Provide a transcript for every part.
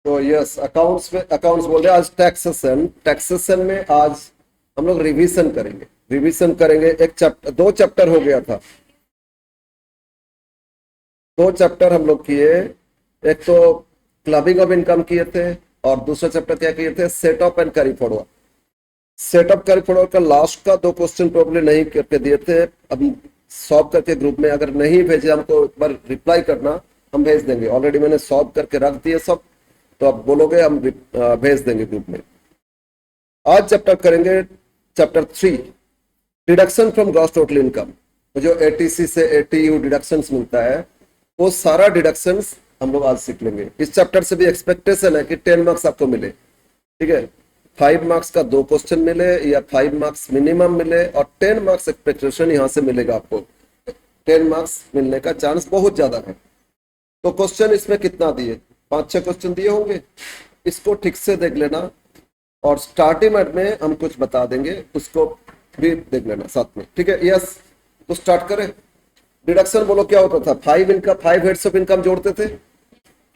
तो yes, accounts में accounts बोल रहे हैं। आज टैक्सेशन में आज हम लोग रिवीजन करेंगे। एक चैप्टर, दो चैप्टर हो गया था, दो चैप्टर हम लोग किए। एक तो क्लबिंग ऑफ इनकम किए थे, और दूसरा चैप्टर क्या किए थे, setup and carry forward. Setup carry forward का लास्ट का दो क्वेश्चन प्रॉब्लम नहीं करके दिए थे। अब सॉल्व करके ग्रुप में, अगर नहीं भेजे हमको एक बार रिप्लाई करना, हम भेज देंगे। ऑलरेडी मैंने सॉल्व करके रख दिए सब, तो आप बोलोगे हम भेज देंगे ग्रुप में। आज चैप्टर करेंगे, chapter 3, deduction from gross total income. जो एटीसी से एटीयू डिडक्शंस मिलता है, वो सारा डिडक्शंस हम लोग आज सीख लेंगे। इस चैप्टर से भी एक्सपेक्टेशन है कि 10 मार्क्स आपको मिले, ठीक है। 5 मार्क्स का दो क्वेश्चन मिले, या 5 मार्क्स मिनिमम मिले, और 10 मार्क्स एक्सपेक्टेशन यहाँ से मिलेगा आपको। 10 मार्क्स मिलने का चांस बहुत ज्यादा है। तो क्वेश्चन इसमें कितना दिए, 5-6 क्वेश्चन दिए होंगे। इसको ठीक से देख लेना, और स्टार्टिंग में हम कुछ बता देंगे, उसको भी देख लेना साथ में, ठीक है। यस, तो स्टार्ट करें। डिडक्शन बोलो क्या होता था, 5 हेड्स ऑफ इनकम जोड़ते थे।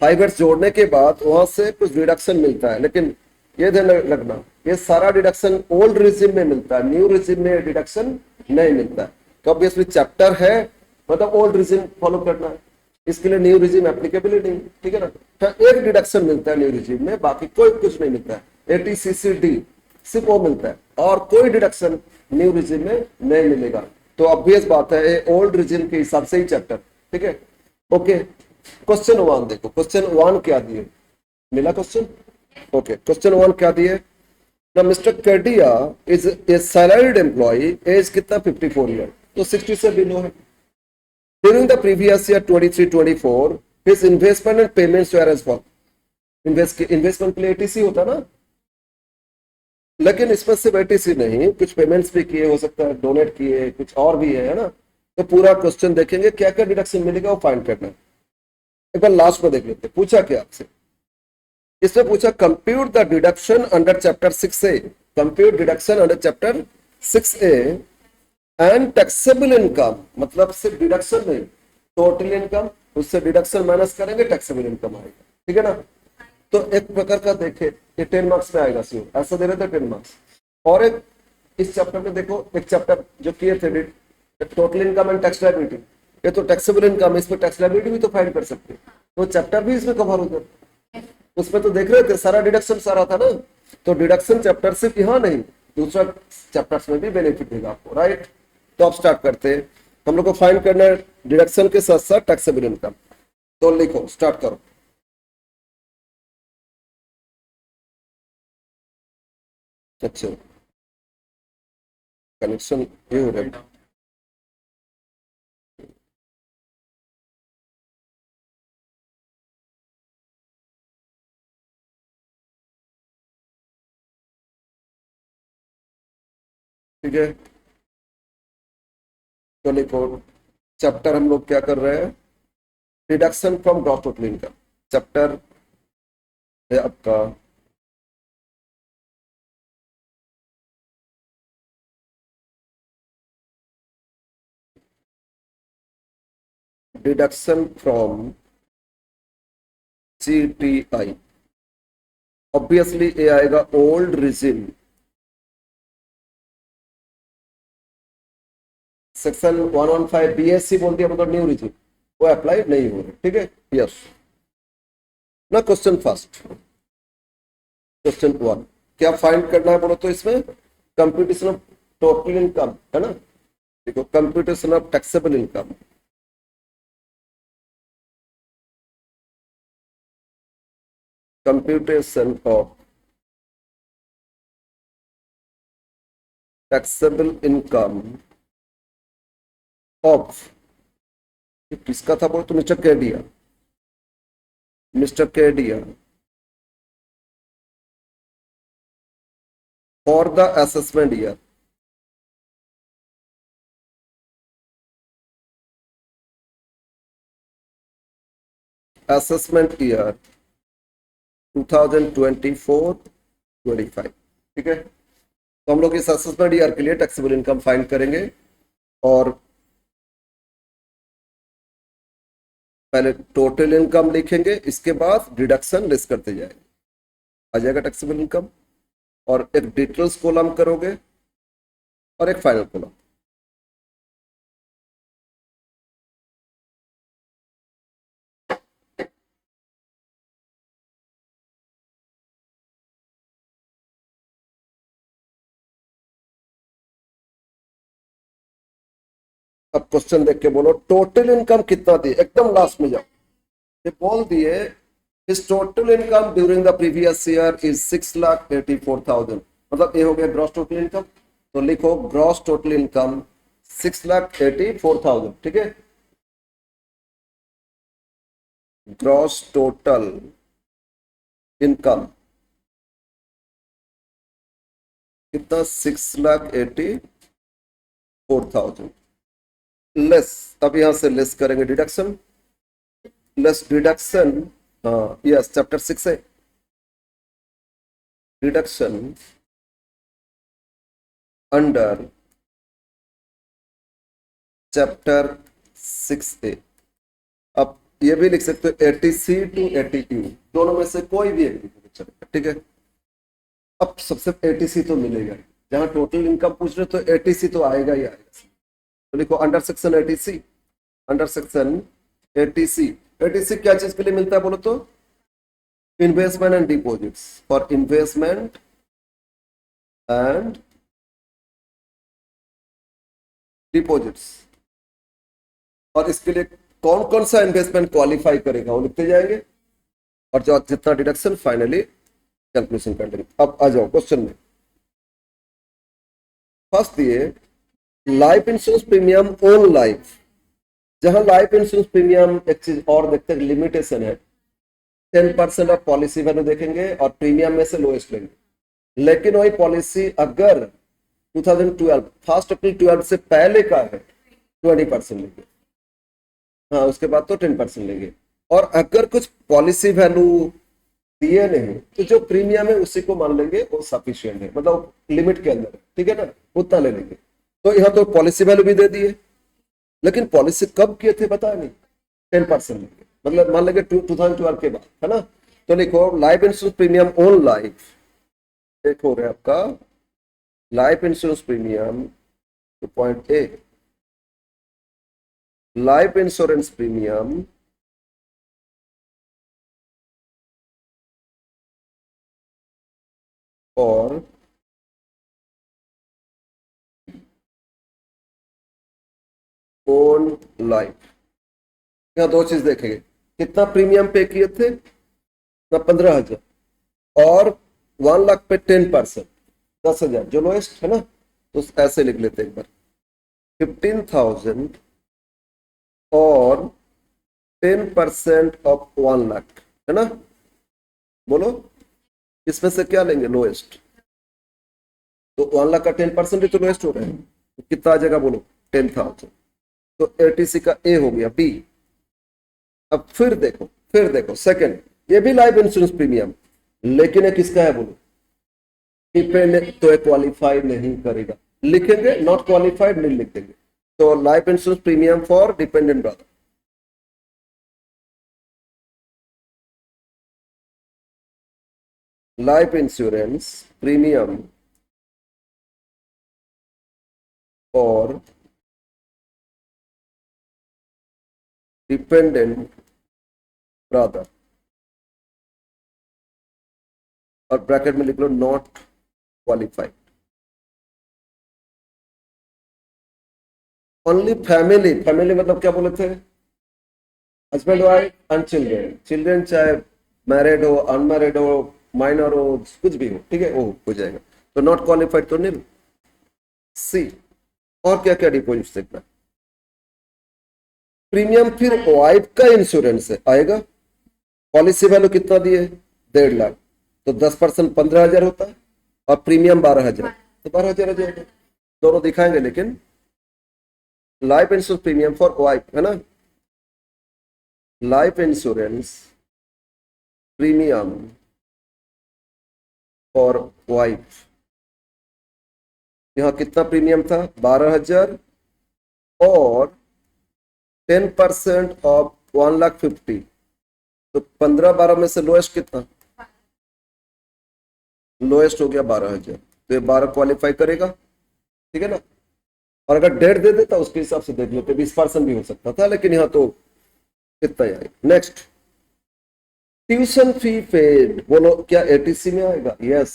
5 हेड्स जोड़ने के बाद वहां से कुछ डिडक्शन मिलता है, लेकिन ये ध्यान रखना, ये सारा डिडक्शन ओल्ड रिजिम में मिलता है, न्यू रिजिम में डिडक्शन नहीं मिलता है। तो ऑब्वियसली चैप्टर है, मतलब ओल्ड रिजिम फॉलो करना है, इसके लिए न्यू रिजिम एप्लीकेबल ही नहीं, ठीक है ना। तो एक डिडक्शन मिलता है न्यू रिजिम में, बाकी कोई कुछ नहीं मिलता है। एटीसीसीडी सिर्फ वो मिलता है, और कोई डिडक्शन न्यू रिजिम में नहीं मिलेगा। तो ऑब्वियस बात है, ओल्ड रिजिम के हिसाब से ही चैप्टर, ठीक है। ओके, क्वेश्चन 1 देखो। क्वेश्चन 1 क्या दिए, मिला क्वेश्चन? ओके, क्वेश्चन 1 क्या दिए, the mister Kardia is a salaried employ, age कितना, 54 ईयर, तो 60 से बिलो है। During the previous year 23-24 his investment and payments were as follow. Investment के लिए एटीसी होता ना, लेकिन इसमें सिर्फ एटीसी नहीं, कुछ पेमेंट्स भी किए, हो सकता है डोनेट किए, कुछ और भी है ना। तो पूरा क्वेश्चन देखेंगे, क्या क्या डिडक्शन मिलेगा वो फाइंड करना है। एक बार लास्ट में देख लेते, पूछा क्या आपसे, इसमें पूछा compute the deduction under chapter 6A, compute deduction under chapter 6A and taxable income, मतलब सिर्फ डिडक्शन नहीं, टोटल इनकम, उससे डिडक्शन माइनस करेंगे, टैक्सेबल इनकम आएगा, ठीक है ना। तो एक प्रकार का देखे, ये 10 मार्क्स में आएगा, सिर्फ ऐसा दे रहे थे 10 मार्क्स। और एक इस चैप्टर में देखो, एक चैप्टर जो किए थे total income and tax liability, ये तो टैक्सेबल इनकम है, इसमें टैक्स लायबिलिटी भी तो फाइंड कर सकते हैं, तो चैप्टर भी इसमें कवर हो जाता। उसमें तो देख रहे थे सारा डिडक्शन सारा था ना, तो डिडक्शन चैप्टर सिर्फ यहाँ नहीं, दूसरा चैप्टर्स में भी बेनिफिट देगा आपको, राइट। तो अब स्टार्ट करते हैं। हम लोग को फाइंड करना है डिडक्शन के साथ साथ टैक्सेबल इनकम। तो लिखो, स्टार्ट करो। अच्छा, कनेक्शन ये हो रहा है, ठीक है। तो लिखो, चैप्टर हम लोग क्या कर रहे हैं, deduction from gross total income. Chapter है आपका डिडक्शन फ्रॉम जीटीआई। ऑब्वियसली ये आएगा ओल्ड रिजिम। सेक्शन 115 बीएससी बोल दिया, मतलब न्यू रिजिम, वो अप्लाई नहीं हो रहा, ठीक है। यस ना। क्वेश्चन फर्स्ट, क्वेश्चन 1 क्या फाइंड करना है बोलो तो, इसमें कंप्यूटेशन ऑफ टोटल इनकम है ना। देखो, computation of taxable income, computation of taxable income of, किसका था बोलो तो, mister Kedia, mister Kedia for the assessment year, assessment year 2024-25, ठीक है। तो हम लोग इस असेसमेंट ईयर के लिए टैक्सेबल इनकम फाइंड करेंगे, और पहले टोटल इनकम लिखेंगे, इसके बाद डिडक्शन लेस करते जाएंगे, आ जाएगा टैक्सेबल इनकम, और एक डिटेल्स कॉलम करोगे और एक फाइनल कॉलम। अब क्वेश्चन देख के बोलो टोटल इनकम कितना दी, एकदम लास्ट में जाओ। ये बोल दिए इस total income during the previous year is 6,84,000, मतलब ये हो गया ग्रॉस टोटल इनकम। तो लिखो ग्रॉस टोटल इनकम 6,84,000, ठीक है। ग्रॉस टोटल इनकम कितना, 6,84,000 लेस, अब यहां से लेस करेंगे डिडक्शन, लेस डिडक्शन, हाँ यस चैप्टर 6 है, डिडक्शन अंडर चैप्टर 6A। अब ये भी लिख सकते हो 80C टू 80U, दोनों में से कोई भी एक चलेगा, ठीक है। अब सबसे 80C तो मिलेगा, जहां टोटल इनकम पूछ रहे तो 80C तो आएगा ही आएगा। तो लिखो under section 80C, under section 80C। 80C क्या चीज के लिए मिलता है बोलो तो, investment and deposits, for investment and deposits. और इसके लिए कौन कौन सा इन्वेस्टमेंट क्वालिफाई करेगा वो लिखते जाएंगे, और जो जितना डिडक्शन फाइनली कैलकुलेशन कर लेंगे। अब आ जाओ क्वेश्चन में, फर्स्ट दिए life insurance premium on life. जहां लाइफ इंश्योरेंस प्रीमियम, एक चीज और देखते हैं, लिमिटेशन है, 10% ऑफ पॉलिसी वैल्यू देखेंगे और प्रीमियम में से लोएस्ट लेंगे। लेकिन वही पॉलिसी अगर 2012 1 अप्रैल 12 से पहले का है 20% लेंगे, हाँ उसके बाद तो 10% लेंगे। और अगर कुछ पॉलिसी वैल्यू दिए नहीं तो जो प्रीमियम है उसी को मान लेंगे, वो सफिशियंट है, मतलब लिमिट के अंदर, ठीक है ना, उतना ले लेंगे। तो यहाँ तो पॉलिसी वैल्यू भी दे दिए, लेकिन पॉलिसी कब किए थे पता नहीं, 10% लेंगे, मतलब मान लेंगे 2012 के बाद, है ना। तो लिखो life insurance premium on life, एक हो रहा है आपका लाइफ इंश्योरेंस प्रीमियम, तो point A, life insurance premium और ओन लाइफ। यहाँ दो चीज देखेंगे, कितना प्रीमियम पे किए थे ना, 15,000, और 1 लाख पे 10%, 10,000 जो लोएस्ट है ना। तो ऐसे लिख लेते एक बार, 15,000 और 10% ऑफ 1 लाख, है ना। बोलो इसमें से क्या लेंगे लोएस्ट, तो 1 लाख का 10% ही तो लोएस्ट हो रहा है, तो कितना आ जाएगा बोलो 10,000। तो 80C का ए हो गया बी। अब फिर देखो सेकंड, ये भी लाइफ इंश्योरेंस प्रीमियम, लेकिन ये किसका है बोलो, डिपेंडेंट, तो ये क्वालिफाई नहीं करेगा, लिखेंगे नॉट क्वालिफाइड नहीं लिख देंगे। तो life insurance premium for dependent brother, life insurance premium और डिपेंडेंट ब्रदर, और ब्रैकेट में लिख लो not qualified. Only family, family मतलब क्या बोले थे, husband wife and children, children चाहे मैरिड हो अनमैरिड हो माइनर हो कुछ भी हो, ठीक है, वो हो जाएगा। तो नॉट क्वालिफाइड तो नहीं। सी, और क्या क्या डिपॉजिट देखना, प्रीमियम फिर वाइफ का इंश्योरेंस है आएगा, पॉलिसी वैल्यू कितना दिए 1.5 लाख, तो 10% 15,000 होता है, और प्रीमियम 12,000, तो 12,000 आ जाएगा, दोनों दिखाएंगे। लेकिन life insurance premium for wife है ना, life insurance premium for wife, यहां कितना प्रीमियम था 12,000 और 10% ऑफ 1,50,000, तो 15-12 में से लोएस्ट कितना? लोएस्ट हो गया 12,000, तो ये 12 क्वालिफाई करेगा, ठीक है ना। और अगर डेट दे देता उसके हिसाब से देख लेते, 20% भी हो सकता था, लेकिन यहाँ तो इतना ही आएगा। नेक्स्ट, ट्यूशन फी पेड, बोलो क्या एटीसी में आएगा? Yes,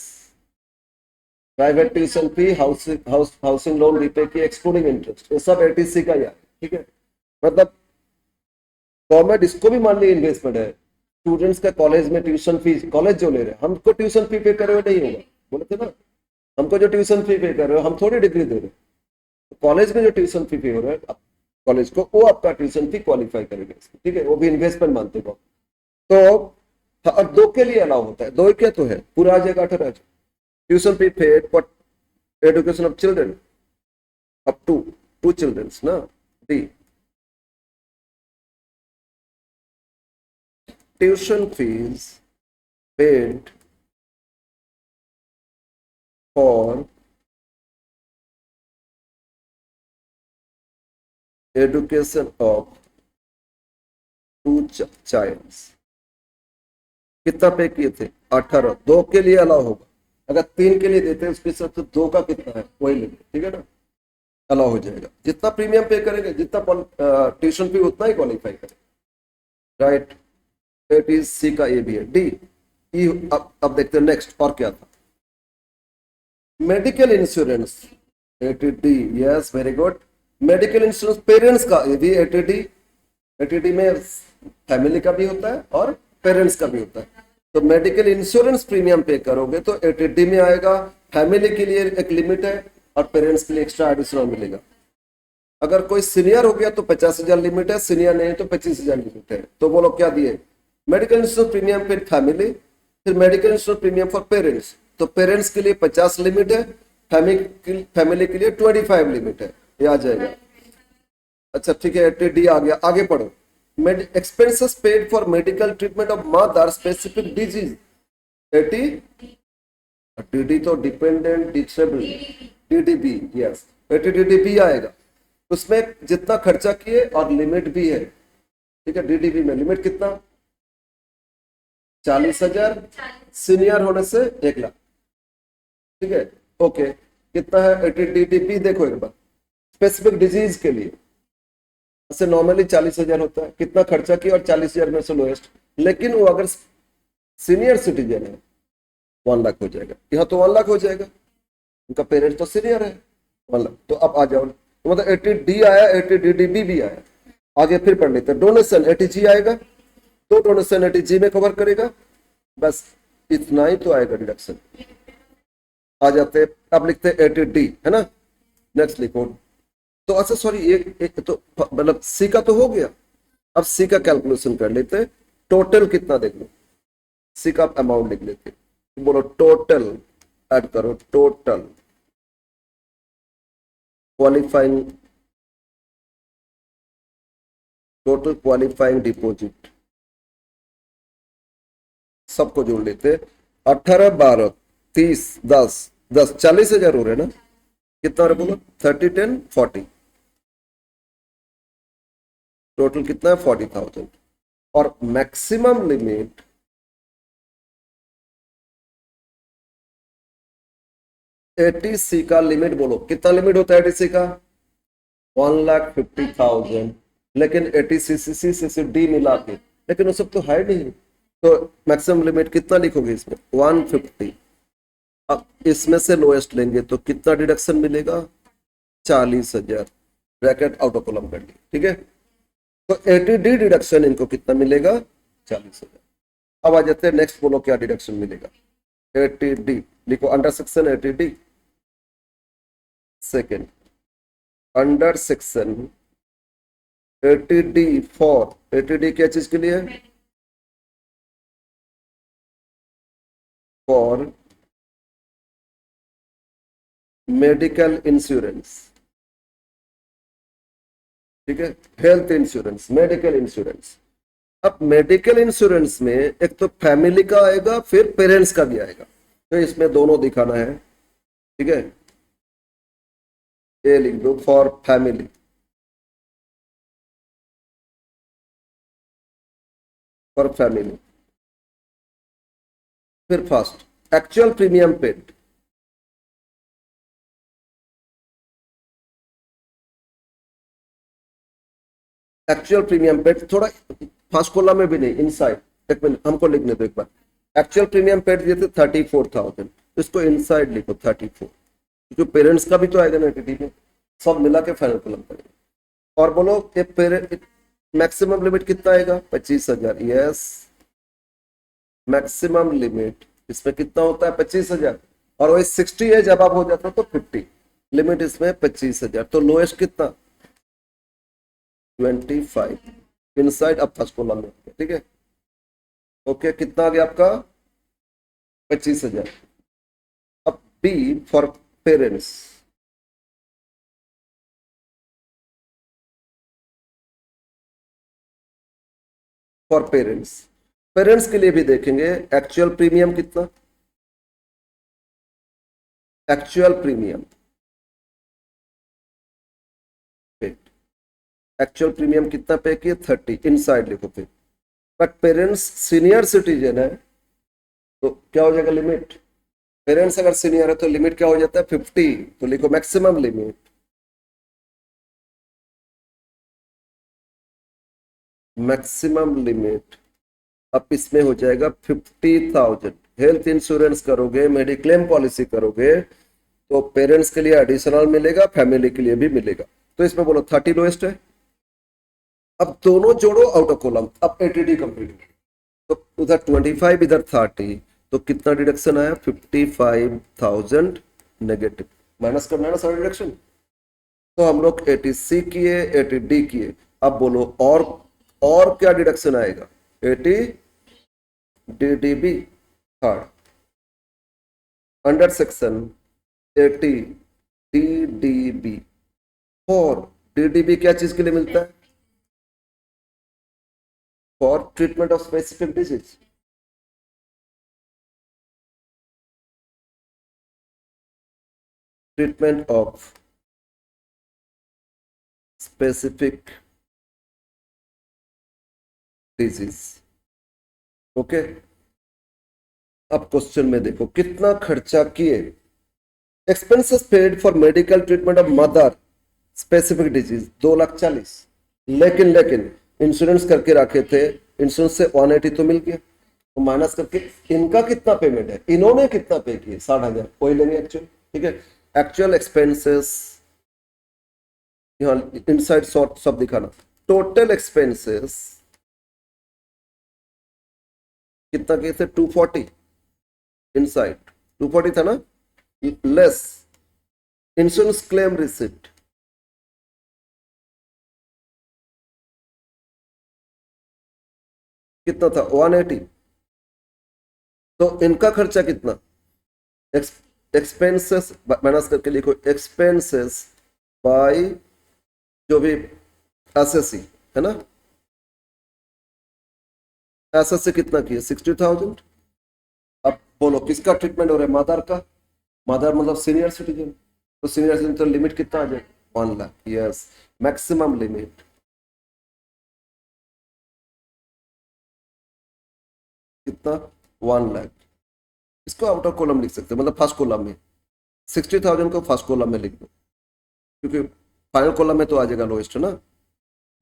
private tuition fee, housing loan repay की एक्सक्लूडिंग इंटरेस्ट, ये सब एटीसी का ही आएगा, ठीक है। मतलब गवर्नमेंट इसको भी मान ली इन्वेस्टमेंट है। स्टूडेंट्स का कॉलेज में ट्यूशन फीस, कॉलेज जो ले रहे हैं, हमको ट्यूशन फी पे करे हुए नहीं होगा, बोले थे ना, हमको जो ट्यूशन फी पे कर रहे हो, हम थोड़ी डिग्री दे रहे हैं। कॉलेज में जो ट्यूशन फी पे हो रहा है कॉलेज को, वो आपका ट्यूशन फी क्वालिफाई करेगा, ठीक है, वो भी इन्वेस्टमेंट मानते हो। तो अब दो के लिए अलाउ होता है, दो क्या तो है, पूरा आ जाएगा 18,000। Tuition fee paid for education of children up to 2 childrens ना, D. Tuition fees paid for education of 2 childs, कितना पे किए थे? 18। दो के लिए अलाउ होगा, अगर 3 के लिए देते हैं उसके साथ, तो 2 का कितना है वही लेंगे, ठीक है ना, अलाउ हो जाएगा। जितना प्रीमियम पे करेंगे, जितना ट्यूशन फी, उतना ही क्वालिफाई करेंगे, राइट। इट इज सी का, ए भी है। डी, ई, अब देखते हैं नेक्स्ट और क्या था। Medical insurance, ATD, yes very good. Medical insurance parents का, ये भी एटीडी। एटीडी में फैमिली का भी होता है और पेरेंट्स का भी होता है। तो मेडिकल इंश्योरेंस प्रीमियम पे करोगे तो एटीडी में आएगा। फैमिली के लिए एक लिमिट है और पेरेंट्स के लिए एक्स्ट्रा एडिशनल मिलेगा। अगर कोई सीनियर हो गया तो 50,000 लिमिट है, सीनियर नहीं तो 25,000 लिमिट है। तो बोलो क्या दिए? मेडिकल इंश्योरेंस प्रीमियम पे फैमिली, फिर medical insurance premium for parents. तो पेरेंट्स के लिए 50 लिमिट है, फैमिली के लिए 25 लिमिट है, ये आ जाएगा। अच्छा ठीक है, एटीडी आ गया, आगे पढ़ो। Expenses paid for medical treatment of mother specific disease, eighty TD तो डिपेंडेंट डिसेबल्ड, डीडीबी, यस एटीडीबी आएगा। उसमें जितना खर्चा किए और लिमिट भी है, ठीक है। डीडीबी में लिमिट कितना? 40,000, सीनियर होने से 1,00,000, ठीक है। ओके, कितना है एटीडीबी? देखो एक बार, स्पेसिफिक डिजीज के लिए ऐसे नॉर्मली 40,000 होता है, कितना खर्चा किया और 40,000 में से लोएस्ट। लेकिन वो अगर सीनियर सिटीजन है 1,00,000 हो जाएगा, यहाँ तो 1,00,000 हो जाएगा, उनका पेरेंट तो सीनियर है 1,00,000। तो अब आ जाओ, तो मतलब 80D आया, 80DDB भी आया। आगे फिर पढ़ लेते हैं। डोनेशन 80G आएगा, तो डोनेशन 80G में कवर करेगा, बस इतना ही तो आएगा डिडक्शन। आ जाते हैं, अब लिखते हैं 80D, है ना। नेक्स्ट लिखो। तो अच्छा सॉरी, एक तो मतलब सी का तो हो गया, अब सी का कैलकुलेशन कर लेते हैं। टोटल कितना देख लो, सी का अमाउंट लिख लेते हैं। बोलो टोटल, ऐड करो total qualifying, total qualifying deposit, सबको जोड़ लेते। 18, 12, 30, 10, 10, 40,000 हो रहे ना। कितना हो रहा बोलो? 30, 10, 40, टोटल कितना है? 40,000। और मैक्सिमम लिमिट 80C का लिमिट बोलो, कितना लिमिट होता है 80C का? 1,50,000। लेकिन 80CCD मिला के, लेकिन वो सब तो है नहीं, तो मैक्सिमम लिमिट कितना लिखोगे इसमें? 150। अब इसमें से लोएस्ट लेंगे तो कितना डिडक्शन मिलेगा? 40,000, ब्रैकेट आउट ऑफ कॉलम कर ली, ठीक है। तो 80D डिडक्शन इनको कितना मिलेगा? 40,000। अब आ जाते हैं नेक्स्ट, बोलो क्या डिडक्शन मिलेगा? 80D लिखो, under section 80D, second under section 80D for, 80D क्या चीज के लिए? फॉर मेडिकल इंश्योरेंस, ठीक है, हेल्थ इंश्योरेंस, मेडिकल इंश्योरेंस। अब मेडिकल इंश्योरेंस में एक तो फैमिली का आएगा, फिर पेरेंट्स का भी आएगा, तो इसमें दोनों दिखाना है, ठीक है। ये लिख दो फॉर फैमिली, फॉर फैमिली। फिर first actual premium paid, actual premium paid थोड़ा फर्स्ट कॉलम में भी नहीं, इनसाइड। एक मिनट हमको लिखने दो एक बार। एक्चुअल प्रीमियम पेड दिए थे 34,000, इसको इनसाइड लिखो 34, जो पेरेंट्स का भी तो आएगा ना एंटिटी में, सब मिला के फाइनल कॉलम करेंगे। और बोलो ये मैक्सिमम लिमिट कितना आएगा? 25,000। यस, मैक्सिमम लिमिट इसमें कितना होता है? 25,000। और वही 60 है जब आप हो जाता तो 50, लिमिट इसमें 25,000। तो लोएस्ट कितना? 25 इनसाइड। अब फर्स्ट कॉलम में, ठीक है। ओके, कितना आ गया आपका? 25,000। अब B for parents, for parents, parents के लिए भी देखेंगे एक्चुअल प्रीमियम कितना, एक्चुअल प्रीमियम, एक्चुअल प्रीमियम कितना पे किए? 30, इनसाइड लिखो फिर। बट पेरेंट्स सीनियर सिटीजन है तो क्या हो जाएगा लिमिट? पेरेंट्स अगर सीनियर है तो लिमिट क्या हो जाता है? 50, तो लिखो मैक्सिमम लिमिट, मैक्सिमम लिमिट अब इसमें हो जाएगा 50,000। हेल्थ इंश्योरेंस करोगे, मेडिक्लेम पॉलिसी करोगे तो पेरेंट्स के लिए एडिशनल मिलेगा, फैमिली के लिए भी मिलेगा। तो इसमें बोलो 30 लोएस्ट है। अब दोनों जोड़ो आउट ऑफ कॉलम, अब एटीडी कंप्लीट। तो उधर 25 इधर 30, तो कितना डिडक्शन आया? 55,000 नेगेटिव। माइनस करना है ना सारा डिडक्शन। तो हम लोग 80C किए, 80D किए। अब बोलो और क्या डिडक्शन आएगा? 80 DDB third, under section 80 DDB। और DDB क्या चीज के लिए मिलता है? For treatment of specific disease. Treatment of specific disease. Okay, अब क्वेश्चन में देखो कितना खर्चा किए। Expenses paid for medical treatment of mother specific disease 2,40,000। लेकिन इंश्योरेंस करके रखे थे, इंश्योरेंस से 180 तो मिल गया, तो माइनस करके इनका कितना पेमेंट है? इन्होंने कितना पे किए? 60,000। कोई लेंगे एक्चुअल, ठीक है। एक्चुअल एक्सपेंसेस यहाँ इनसाइड शॉर्ट सब दिखाना। टोटल एक्सपेंसेस कितना किए थे? 240 इनसाइड, 240 था ना, लेस इंश्योरेंस क्लेम रिसिप्ट कितना था? 180। तो इनका खर्चा कितना? एक्सपेंसेस माइनस करके लिखो, एक्सपेंसेस बाय जो भी एसएससी है ना, एसएससी कितना किए? 60,000। अब बोलो किसका ट्रीटमेंट हो रहा है? मदर का। मदर मतलब सीनियर सिटीजन, तो सीनियर सिटीजन तो लिमिट कितना आ जाए? 1 लाख। यस, मैक्सिमम लिमिट कितना? 1 लाख। इसको आउटर कॉलम लिख सकते हैं, मतलब फर्स्ट कॉलम में 60,000 को फर्स्ट कॉलम में लिख दो, क्योंकि फाइनल कॉलम में तो आ जाएगा लोएस्ट है ना।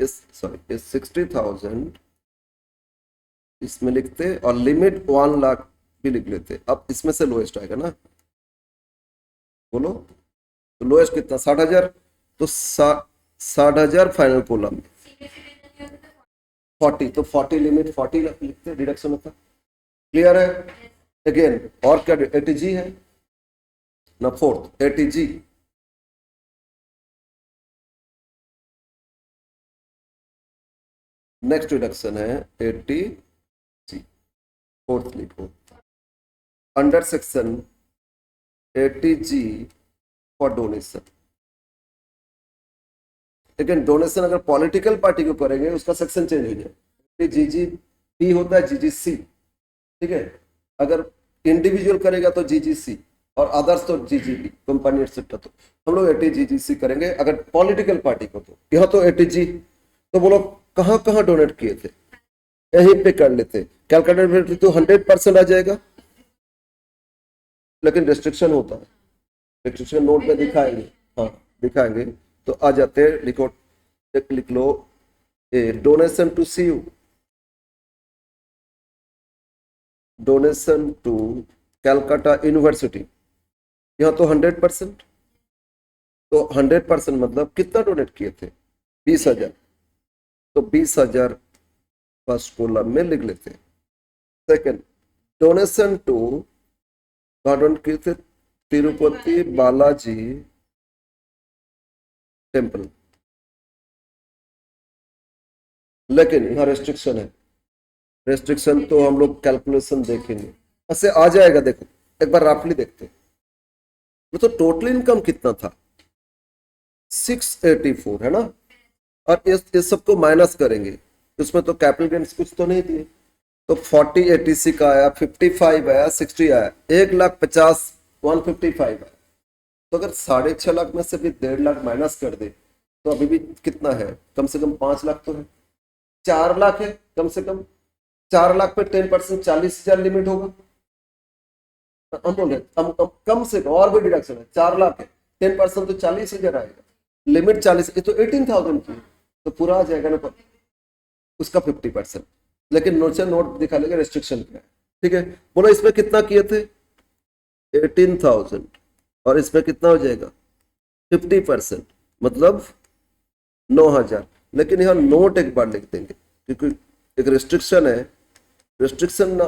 इस सॉरी इस 60,000 इसमें लिखते और लिमिट 1 लाख भी लिख लेते। अब इसमें से लोएस्ट आएगा ना, बोलो तो लोएस्ट कितना? 60,000। तो 60,000 फाइनल कॉलम में 40, तो 40 लिमिट 40 लिखते, डिडक्शन होता। क्लियर है? अगेन और क्या? एटीजी है ना, फोर्थ एटीजी। नेक्स्ट डिडक्शन है एटीजी, फोर्थ लिखो under section ATG for donation. लेकिन डोनेशन अगर पॉलिटिकल पार्टी को करेंगे उसका सेक्शन चेंज हो जाए, जीजी बी होता है जीजीसी, ठीक है। अगर इंडिविजुअल करेगा तो जीजीसी और अदर्स तो जीजीबी, कंपनी एक्सेट्रा। तो हम लोग एटीजीजीसी करेंगे अगर पॉलिटिकल पार्टी को। तो यहाँ तो एटीजी। तो बोलो कहाँ कहाँ डोनेट किए थे? यहीं पे कर लेते, कैलकुलेटेबिलिटी तो 100% आ जाएगा, लेकिन रिस्ट्रिक्शन होता है, रिस्ट्रिक्शन नोट में दिखाएंगे। हाँ दिखाएंगे। तो आ जाते हैं, लिखो, एक लिख लो, a donation to CU, donation to Calcutta university, यहाँ तो 100%, तो 100% मतलब कितना डोनेट किए थे, 20,000, तो 20,000 फर्स्ट कॉलम में लिख लेते। सेकंड, डोनेशन टू, डोनेट किए थे तिरुपति बालाजी टेम्पल, लेकिन यहाँ रेस्ट्रिक्शन है, रेस्ट्रिक्शन तो हम लोग कैलकुलेशन देखेंगे, ऐसे आ जाएगा। देखो एक बार रफली देखते हैं, तो टोटल इनकम कितना था, 684 है ना, और इस सबको माइनस करेंगे, उसमें तो कैपिटल गेन्स कुछ तो नहीं दिए, तो 40 ATC का आया, 55 आया, 60 आया, 1,50,000, 155 आया। तो अगर 6.5 लाख में से भी 1.5 लाख माइनस कर दे, तो अभी भी कितना है, कम से कम 5 लाख तो है, 4 लाख है कम से कम, 4 लाख पे 10%, 40,000 लिमिट होगा। हम बोल रहे कम से कम, और भी डिडक्शन है, 4 लाख है, 10% तो 40,000 आएगा, लिमिट 40, ये तो 18,000 की, तो पूरा आ जाएगा ना उसका 50%, लेकिन नोट से नोट दिखा लेंगे रेस्ट्रिक्शन क्या है। ठीक है, बोलो इसमें कितना किए थे, 18,000, और इसमें कितना हो जाएगा 50%, मतलब 9,000। लेकिन यहाँ नोट एक बार लिख देंगे, क्योंकि एक रेस्ट्रिक्शन है, रेस्ट्रिक्शन ना,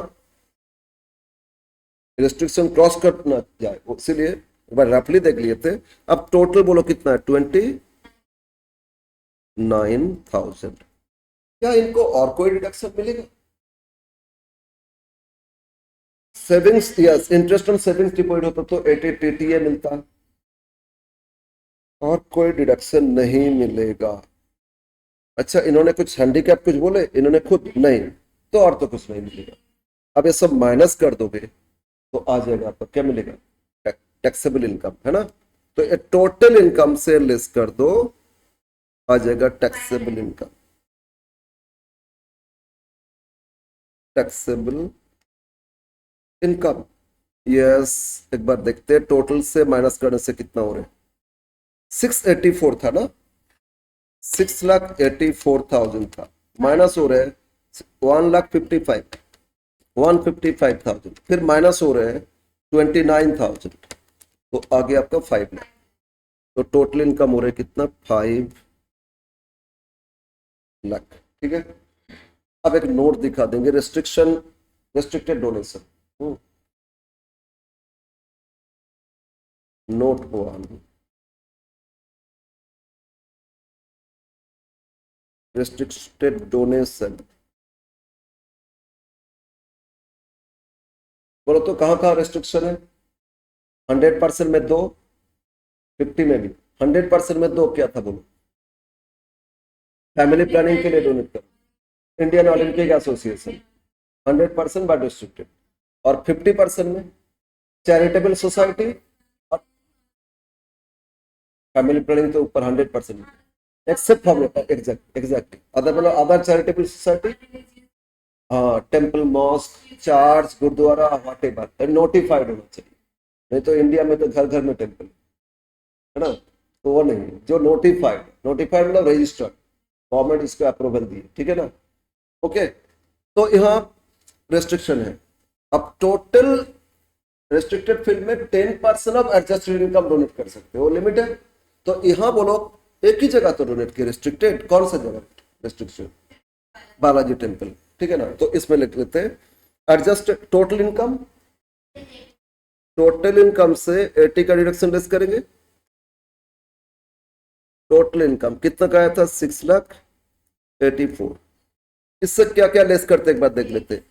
रेस्ट्रिक्शन क्रॉस कट ना जाए, इसीलिए एक बार रफली देख लिए थे। अब टोटल बोलो कितना है, 29,000। क्या इनको और कोई डिडक्शन मिलेगा, savings, yes, interest on savings deposit होता तो 88 मिलता, और कोई डिडक्शन नहीं मिलेगा। अच्छा, इन्होंने कुछ हैंडीकैप कुछ बोले, इन्होंने खुद नहीं, तो और तो कुछ नहीं मिलेगा। अब ये सब माइनस कर दोगे तो आ जाएगा आपको क्या मिलेगा, टैक्सेबल इनकम, है ना। तो ये टोटल इनकम से लेस कर दो, आ जाएगा taxable income, taxable income. Yes, एक बार देखते हैं टोटल से माइनस करने से कितना हो रहा है, 684 था ना, 6,84,000 था, माइनस हो रहे हैं 1,55,000, 155,000, फिर माइनस हो रहे हैं 29,000, तो आगे आपका 5 लाख, तो टोटल इनकम हो रहा है कितना, 5 लाख। ठीक है, अब एक नोट दिखा देंगे, restriction, restricted donation, note 1, restricted donation, बोलो तो कहाँ कहाँ रेस्ट्रिक्शन है, 100% में दो, 50 में भी, 100% में दो क्या था बोलो, फैमिली प्लानिंग के लिए डोनेट करो, Indian Olympic Association, 100% by districted, और 50% में चैरिटेबल सोसाइटी, और फैमिली प्लानिंग तो ऊपर 100%, एक्सेप्ट एग्जैक्टली अदर, मतलब अदर चैरिटेबल सोसाइटी, हाँ, temple, mosque, church, gurudwara, whatever notified होना चाहिए, नहीं तो इंडिया में तो घर घर में टेम्पल है ना, तो वो नहीं, जो नोटिफाइड, नोटिफाइड मतलब रजिस्टर्ड, गवर्नमेंट इसको अप्रूवल दिए, ठीक है ना। ओके, तो यहाँ रेस्ट्रिक्शन है। अब टोटल रेस्ट्रिक्टेड फील्ड में 10% ऑफ एडजस्टेड इनकम डोनेट कर सकते हो, लिमिट है। तो यहाँ बोलो एक ही जगह तो डोनेट किया रेस्ट्रिक्टेड, कौन सा जगह रेस्ट्रिक्शन, बालाजी टेम्पल, ठीक है ना। तो इसमें लिख लेते हैं adjusted total income, total income से 80 का डिडक्शन लेस करेंगे, टोटल इनकम कितना का आया था, 6,84,000। इससे क्या क्या लेस करते एक बार देख लेते,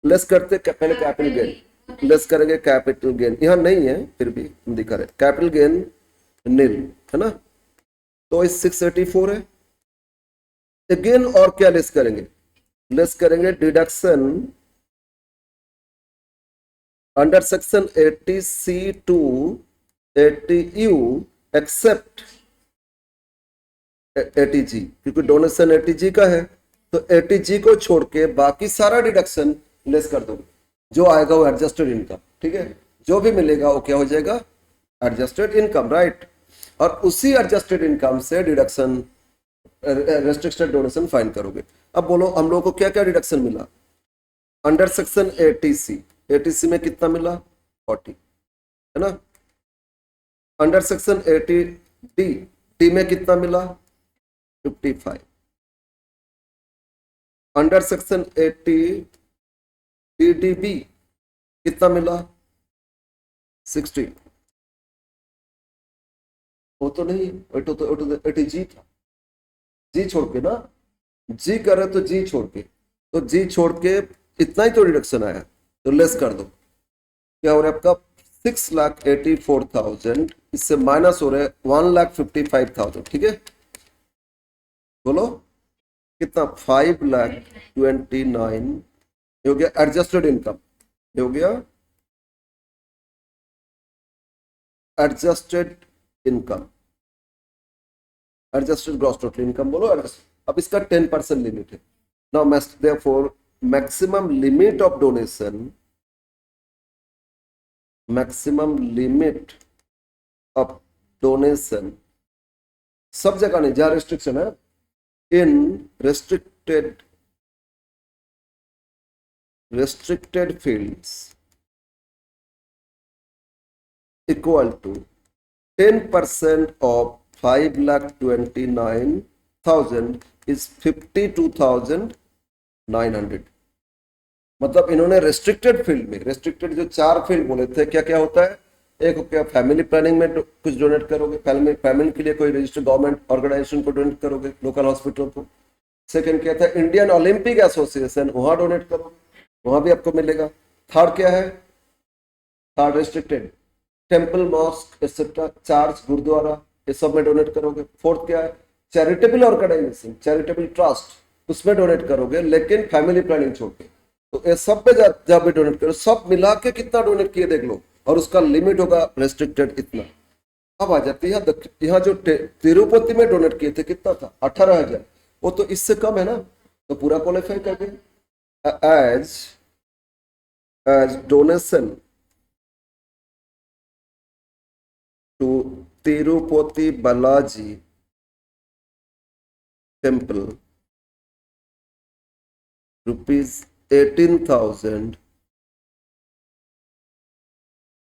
लेस करते पहले कैपिटल गेन, लेस करेंगे कैपिटल गेन, यहाँ नहीं है फिर भी हम दिखा रहे, कैपिटल गेन नील है ना, तो इस 684 है। अगेन और क्या लेस करेंगे, लेस करेंगे deduction under section 80C to 80U except 80G, क्योंकि डोनेशन 80G का है, तो 80G को छोड़ के बाकी सारा डिडक्शन लेस कर दोगे, जो आएगा वो एडजस्टेड इनकम, ठीक है। जो भी मिलेगा वो क्या हो जाएगा, एडजस्टेड इनकम, राइट। और उसी एडजस्टेड इनकम से डिडक्शन रेस्ट्रिक्टेड डोनेशन फाइंड करोगे। अब बोलो हम लोगों को क्या क्या डिडक्शन मिला अंडर सेक्शन 80C। 80C में कितना मिला 40, है ना। अंडर सेक्शन 80D, डी में कितना मिला 55। अंडर सेक्शन 80DDB कितना मिला 60। वो तो नहीं, 80G था, जी छोड़ के ना, जी करे तो जी छोड़ के, तो जी छोड़ के इतना ही तो रिडक्शन आया, तो लेस कर दो। क्या हो रहा है आपका 6,84,000, इससे माइनस हो रहा है 1,55,000, ठीक है। बोलो कितना 5,29,000 हो गया एडजस्टेड इनकम, हो गया adjusted income, adjusted gross total income बोलो। अब इसका 10% लिमिट है now, therefore maximum limit of donation, maximum limit of donation सब जगह नहीं, जहां रेस्ट्रिक्शन है, इन restricted fields equal to 10% of 5,29,000 is 52,900। मतलब इन्होंने रेस्ट्रिक्टेड फील्ड में, रेस्ट्रिक्टेड जो 4 फील्ड बोले थे, क्या क्या होता है, एक हो गया फैमिली प्लानिंग में कुछ डोनेट करोगे, फैमिली के लिए कोई रजिस्टर्ड गवर्नमेंट ऑर्गेनाइजेशन को डोनेट करोगे, लोकल हॉस्पिटल को। सेकंड क्या था, इंडियन ओलंपिक एसोसिएशन, वहां डोनेट करोगे, वहां भी आपको मिलेगा। थर्ड क्या है, third restricted temple, mosque etcetera, church, gurudwara, ये सब में डोनेट करोगे। फोर्थ क्या है, चैरिटेबल ऑर्गेनाइजेशन, चैरिटेबल ट्रस्ट, उसमें डोनेट करोगे, लेकिन फैमिली प्लानिंग छोड़ के। तो ये सब पे जहाँ पे डोनेट करो, सब मिला के कितना डोनेट किए देख लो, और उसका लिमिट होगा रेस्ट्रिक्टेड इतना। अब आ जाती है यहाँ जो तिरुपति में डोनेट किए थे कितना था 18,000, वो तो इससे कम है ना, तो पूरा क्वालिफाई कर गए। As donation to Tirupati Balaji temple ₹18,000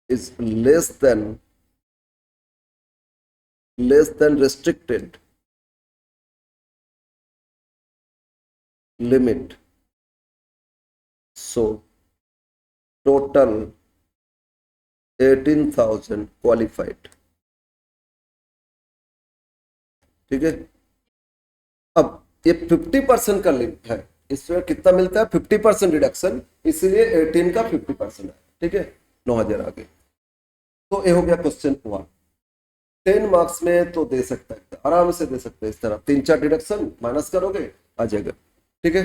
is less than restricted limit, so total 18,000 qualified, ठीक है। अब ये 50% का लिमिट है, इसमें कितना मिलता है 50% रिडक्शन, इसलिए 18 का 50% है, ठीक है। 9,000 आगे। तो ये हो गया क्वेश्चन 1। 10 मार्क्स में तो दे सकता है, आराम से दे सकते हैं, इस तरह 3-4 डिडक्शन माइनस करोगे आ जाएगा, ठीक है।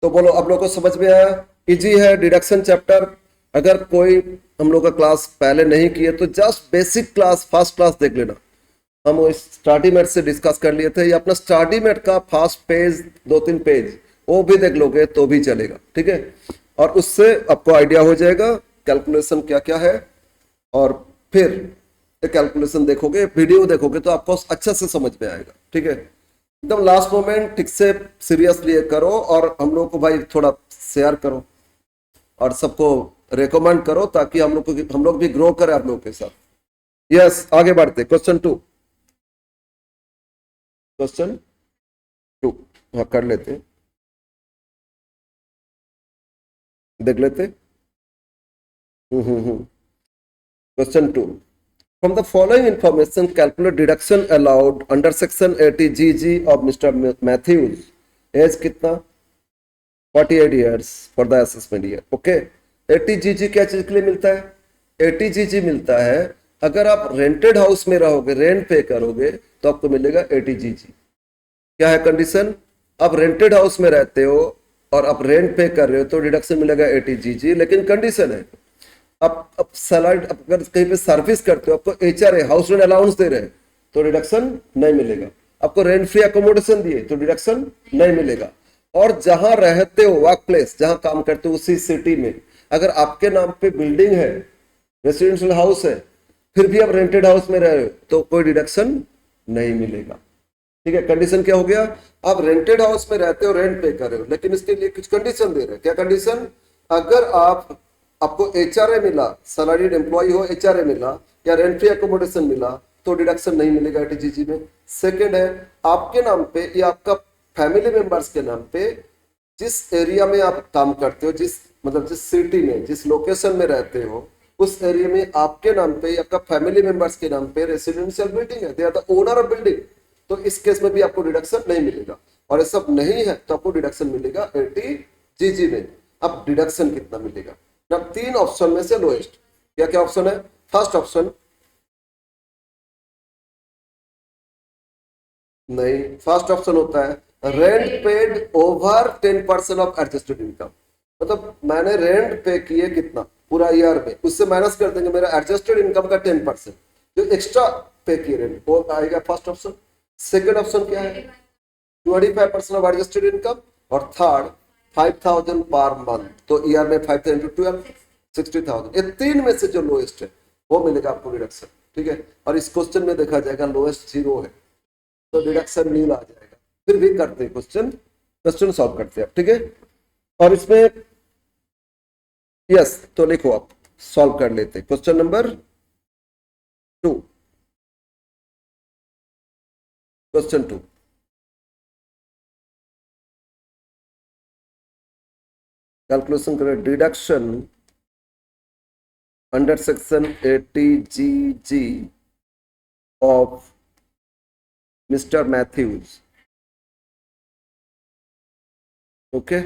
तो बोलो आप लोग को समझ में आया, इजी है डिडक्शन चैप्टर। अगर कोई हम लोग का क्लास पहले नहीं किए तो just basic class, first class देख लेना। हम स्टडी मेट से डिस्कस कर लिए थे, ये अपना स्टडी मेट का फर्स्ट पेज 2-3 पेज वो भी देख लोगे तो भी चलेगा, ठीक है। और उससे आपको आइडिया हो जाएगा कैलकुलेशन क्या क्या है, और फिर कैलकुलेशन देखोगे, वीडियो देखोगे तो आपको अच्छा से समझ में आएगा, ठीक है। एकदम लास्ट मोमेंट ठीक से सीरियसली करो, और हम लोग को भाई थोड़ा शेयर करो और सबको रेकमेंड करो, ताकि हम लोग भी ग्रो करें आप लोगों के साथ। यस, आगे बढ़ते क्वेश्चन 2। क्वेश्चन 2 हाँ कर लेते, देख लेते। Question 2, from the following information calculate deduction allowed under section 80GG of Mr. Matthews, age कितना 48 years for the assessment year, okay। 80GG क्या चीज के लिए मिलता है, 80GG मिलता है अगर आप रेंटेड हाउस में रहोगे, रेंट पे करोगे तो आपको मिलेगा 80GG। क्या है कंडीशन, आप रेंटेड हाउस में रहते हो और आप रेंट पे कर रहे हो तो डिडक्शन मिलेगा 80GG, लेकिन कंडीशन है आप सैलरी अगर कहीं पे सर्विस करते हो, आपको HRA हाउस रेंट अलाउंस दे रहे हैं तो डिडक्शन नहीं मिलेगा। आपको रेंट फ्री अकोमोडेशन दिए तो डिडक्शन नहीं मिलेगा। और जहां रहते हो, वर्क प्लेस जहां काम करते हो उसी सिटी में, अगर आपके नाम पे बिल्डिंग है, रेसिडेंशियल हाउस है, फिर भी आप रेंटेड हाउस में रह रहे हो तो कोई डिडक्शन नहीं मिलेगा। ठीक है, कंडीशन क्या हो गया, आप रेंटेड हाउस में रहते हो, रेंट पे कर रहे हो, लेकिन इसके लिए कुछ कंडीशन दे रहे हैं। क्या कंडीशन, अगर आपको एचआरए मिला, सैलरीड एम्प्लॉय हो, एचआरए मिला या रेंट फ्री अकोमोडेशन मिला तो डिडक्शन नहीं मिलेगा एटीजीजी में। सेकंड है, आपके नाम पे या आपका फैमिली मेंबर्स के नाम पे जिस एरिया में आप काम करते हो, जिस सिटी में, जिस लोकेशन में रहते हो, उस एरिया में आपके नाम पे, आपका फैमिली मेंबर्स के नाम पे रेसिडेंशियल बिल्डिंग है, they are the owner of building, तो इस केस में भी आपको डिडक्शन नहीं मिलेगा। और ये सब नहीं है तो आपको डिडक्शन मिलेगा एटीजीजी में। अब डिडक्शन कितना मिलेगा, अब 3 ऑप्शन में से लोएस्ट, क्या क्या ऑप्शन है, फर्स्ट ऑप्शन नहीं, फर्स्ट ऑप्शन होता है rent paid over 10% of adjusted income. मतलब मैंने रेंट पे किए कितना पूरा ईयर में, उससे माइनस कर देंगे मेरा एडजस्टेड इनकम का 10%, जो एक्स्ट्रा पे किए रेंट वो आएगा फर्स्ट ऑप्शन। सेकेंड ऑप्शन क्या है, 25% ऑफ एडजस्टेड इनकम। और थर्ड 5,000 पर मंथ, तो ईयर में 5,000 into 12 60,000। ये 3 में से जो लोएस्ट है वो मिलेगा आपको डिडक्शन। ठीक है, और इस क्वेश्चन में देखा जाएगा लोएस्ट 0 है तो डिडक्शन नील आ जाएगा। फिर भी करते हैं क्वेश्चन सॉल्व करते हैं। ठीक है, और इसमें यस तो लिखो, आप सॉल्व कर लेते हैं। क्वेश्चन नंबर 2, क्वेश्चन 2, कैलकुलेशन करें। Deduction under section 80GG of mister Matthews. Okay,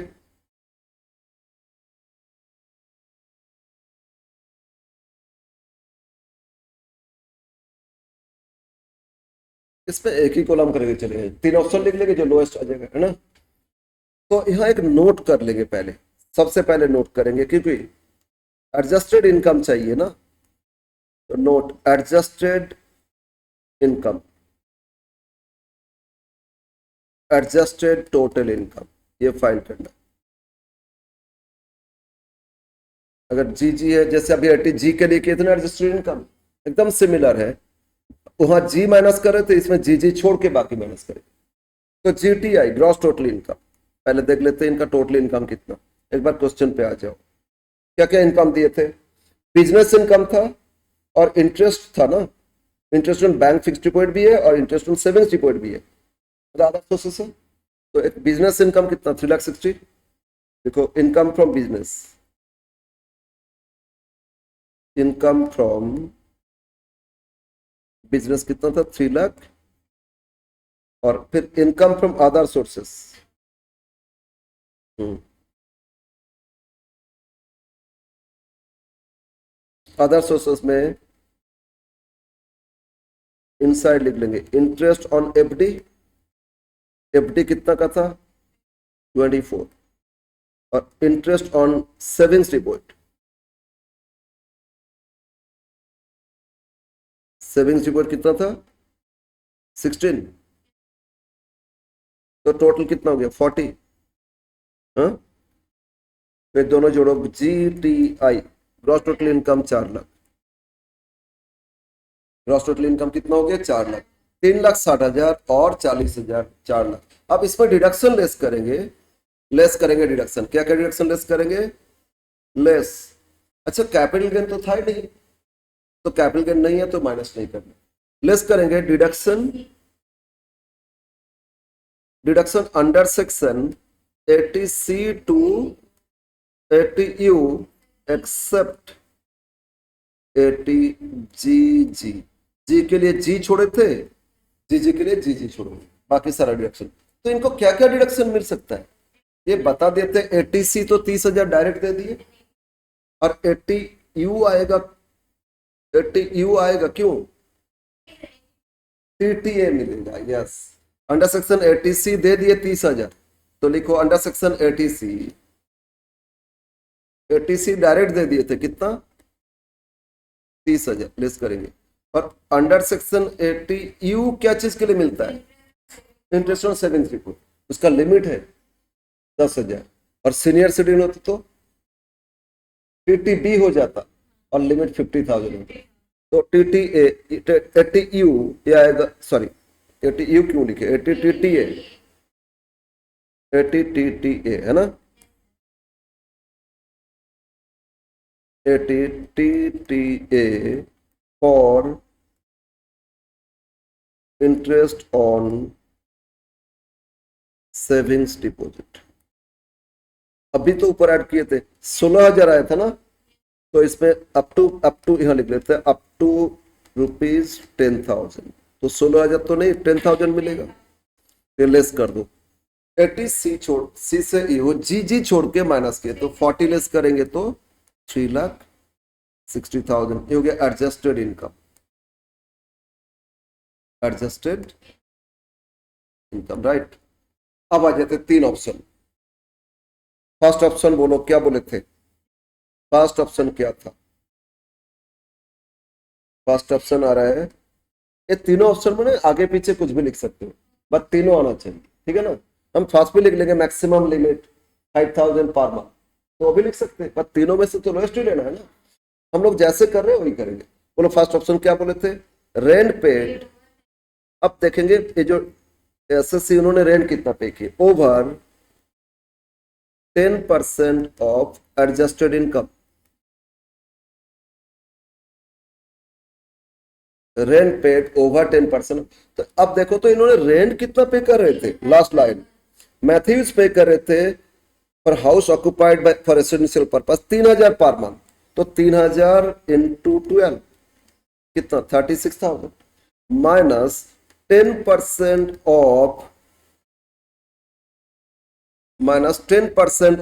इसमें एक ही कॉलम करके चलेंगे, 3 ऑप्शन लिख लेंगे जो लोएस्ट आ जाएगा, है ना। तो यहाँ एक नोट कर लेंगे, पहले सबसे पहले नोट करेंगे क्योंकि एडजस्टेड इनकम चाहिए ना, तो note adjusted income, adjusted total income, ये फाइंड करना। अगर जी है, जैसे अभी जी के लिए कितना एडजस्टेड इनकम एकदम सिमिलर है, वहां जी माइनस करे तो इसमें जी छोड़ के बाकी माइनस करे, तो जीटीआई ग्रॉस टोटल इनकम। पहले देख लेते हैं इनका टोटल इनकम कितना, एक बार क्वेश्चन पे आ जाओ। क्या क्या इनकम दिए थे, बिजनेस इनकम था और इंटरेस्ट था ना, interest on bank fixed deposit भी है और इंटरेस्ट ऑन सेविंग्स डिपॉजिट भी है, ज्यादा सोर्सेस है। तो एक बिजनेस इनकम कितना 3,60,000। देखो income from business, income from business कितना था 3 लाख, और फिर income from other sources, other sources में इनसाइड लिख लेंगे इंटरेस्ट ऑन एफडी, एफडी कितना का था 24, और interest on savings deposit, savings deposit कितना था 16, तो टोटल कितना हो गया 40। हाँ, फिर दोनों जोड़ो, GTI gross total income 4 lakh, gross total income कितना हो गया 4 लाख, 3,60,000 और 40,000, 4 लाख। अब इसमें डिडक्शन लेस करेंगे, डिडक्शन, क्या क्या डिडक्शन लेस करेंगे, लेस, अच्छा कैपिटल गेन तो था ही नहीं, तो कैपिटल गेन नहीं है तो माइनस नहीं करना, लेस करेंगे deduction under section 80C to 80U except 80GG। G के लिए जी छोड़े थे, जी के लिए जी छोड़ो, बाकी सारा डिडक्शन। तो इनको क्या क्या डिडक्शन मिल सकता है ये बता देते हैं। 80C तो 30,000 डायरेक्ट दे दिए, और 80U आएगा, 80U आएगा क्यों, टीटीए मिलेगा, यस। अंडर सेक्शन 80C दे दिए 30,000, तो लिखो under section 80C, 80C direct दे दिए थे कितना 30,000, लेस करेंगे। और अंडर सेक्शन 80U क्या चीज के लिए मिलता है, इंटरेस्ट ऑन सेविंग्स डिपॉजिट, उसका लिमिट है 10,000, और सीनियर सिटीजन होते तो टीटीबी हो जाता और लिमिट 50,000 होती। तो टीटीए 80U ये आएगा, सॉरी 80U क्यों लिखे, 80TTA, 80TTA है ना, 80TTA for interest on savings deposit. अभी तो ऊपर ऐड किए थे 16,000 आया था ना, तो इसमें अप टू यहां लिख लेते हैं, अप टू ₹10,000, तो 16,000 तो नहीं 10,000 मिलेगा, ये लेस कर दो। 80C छोड़, सी से ई हो, जी छोड़ के माइनस किए तो 40 लेस करेंगे तो 3,60,000, ये हो गया adjusted income, adjusted income, right. अब आ जाते 3 ऑप्शन। फर्स्ट ऑप्शन बोलो क्या बोले थे, फर्स्ट ऑप्शन क्या था, फर्स्ट ऑप्शन आ रहा है, ये तीनों ऑप्शन में आगे पीछे कुछ भी लिख सकते हो, बस तीनों आना चाहिए, ठीक है ना। हम फर्स्ट भी लिख लेंगे मैक्सिमम लिमिट 5,000 पर मंथ, तो अभी लिख सकते हैं, बस तीनों में से तो लोएस्ट ही लेना है ना, हम लोग जैसे कर रहे हैं वही करेंगे। बोलो फर्स्ट ऑप्शन क्या बोले थे, रेंट पेड। अब देखेंगे ये जो एसएससी उन्होंने रेंट कितना पे किए, over 10% of adjusted income, rent paid over 10%। तो अब देखो तो इन्होंने रेंट कितना पे कर रहे थे, लास्ट लाइन मैथ्यूज पे कर रहे थे for house occupied by for residential purpose 3,000 per month, तो 3,000 इंटू 12 कितना 36,000 माइनस 10%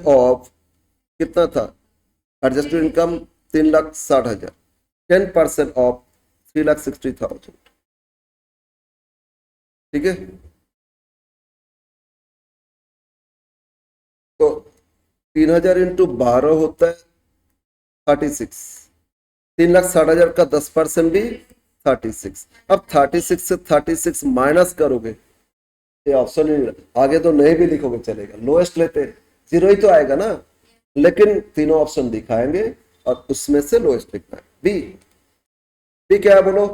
ऑफ, कितना था एडजस्टेड इनकम 3,60,000, 10% ऑफ 3,60,000, ठीक है। तो 3,000 इंटू 12 होता है 36, 3,60,000 का 10% भी 36। अब 36 से 36 माइनस करोगे, ये ऑप्शन ही आगे तो नहीं भी लिखोगे चलेगा, लोएस्ट लेते जीरो ही तो आएगा ना, लेकिन तीनों ऑप्शन दिखाएंगे और उसमें से लोएस्ट लिखना है। बी क्या है बोलो,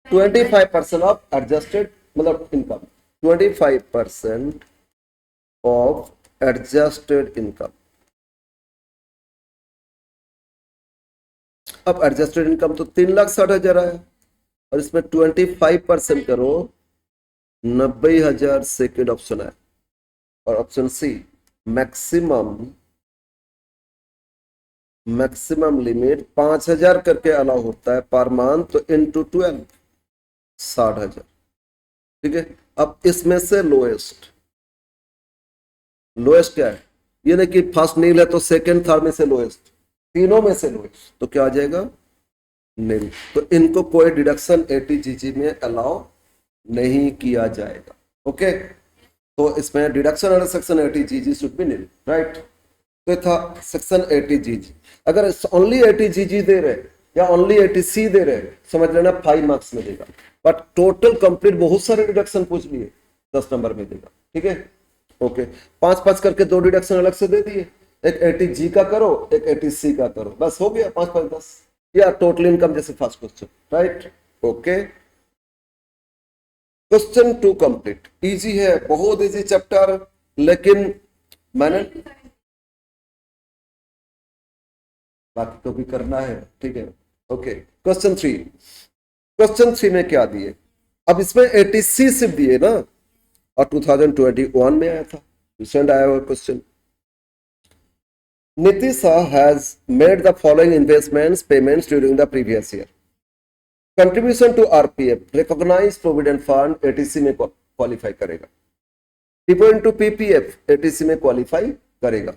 25% ऑफ एडजस्टेड मतलब इनकम, 25% ऑफ एडजस्टेड इनकम। अब एडजस्टेड इनकम तो 3,60,000 आया, और इसमें 25% करो 90,000, सेकेंड ऑप्शन है। और ऑप्शन सी मैक्सिमम लिमिट 5,000 करके अलाउ होता है पर मंथ, तो इनटू 12 60,000, ठीक है। अब इसमें से लोएस्ट क्या है, ये नहीं कि फर्स्ट नील है तो सेकंड थर्ड में से लोएस्ट, तीनों में से लोएस्ट, तो क्या आ जाएगा नील। तो इनको कोई डिडक्शन एटीजीजी में अलाउ नहीं किया जाएगा, ओके। तो इसमें deduction under section 80GG should be nil, right. तो था सेक्शन 80GG। अगर ओनली 80GG दे रहे या ओनली 80C दे रहे, समझ लेना 5 मार्क्स में देगा, बट टोटल कंप्लीट बहुत सारे डिडक्शन पूछ लिए 10 नंबर में देगा, ठीक है, ओके। 5-5 करके 2 डिडक्शन अलग से दे दिए, एक 80G का करो, एक 80C का करो, बस हो गया 5-5-10, या टोटल इनकम जैसे first question, right, okay. Question 2 complete, easy है, बहुत इजी चैप्टर, लेकिन मैंने बाकी तो भी करना है, ठीक है, ओके। क्वेश्चन 3 में क्या दिए, अब इसमें 80C सिर्फ दिए ना, और 2021 में आया था, रिसेंट आया हुआ question. Nitish has made the following investments payments during the previous year. Contribution to RPF, recognized provident fund, ATC में क्वालिफाई करेगा। डिपॉजिट टू PPF, ATC में क्वालिफाई करेगा।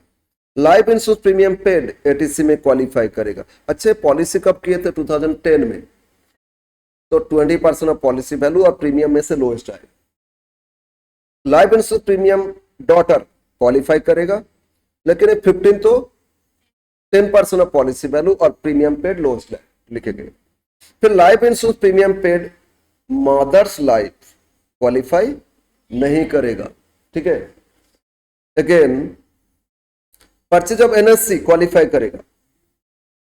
Life insurance premium paid, ATC में qualify करेगा। अच्छे policy कब किए थे 2010 में, तो 20% ऑफ पॉलिसी वैल्यू और प्रीमियम में से लोएस्ट आएगा। Life insurance premium daughter qualify करेगा, लेकिन 15 तो 10% ऑफ पॉलिसी वैल्यू और प्रीमियम पेड लोएस्ट लिखे गए। फिर life insurance premium paid mothers life qualify नहीं करेगा, ठीक है। Again purchase of NSC qualify करेगा,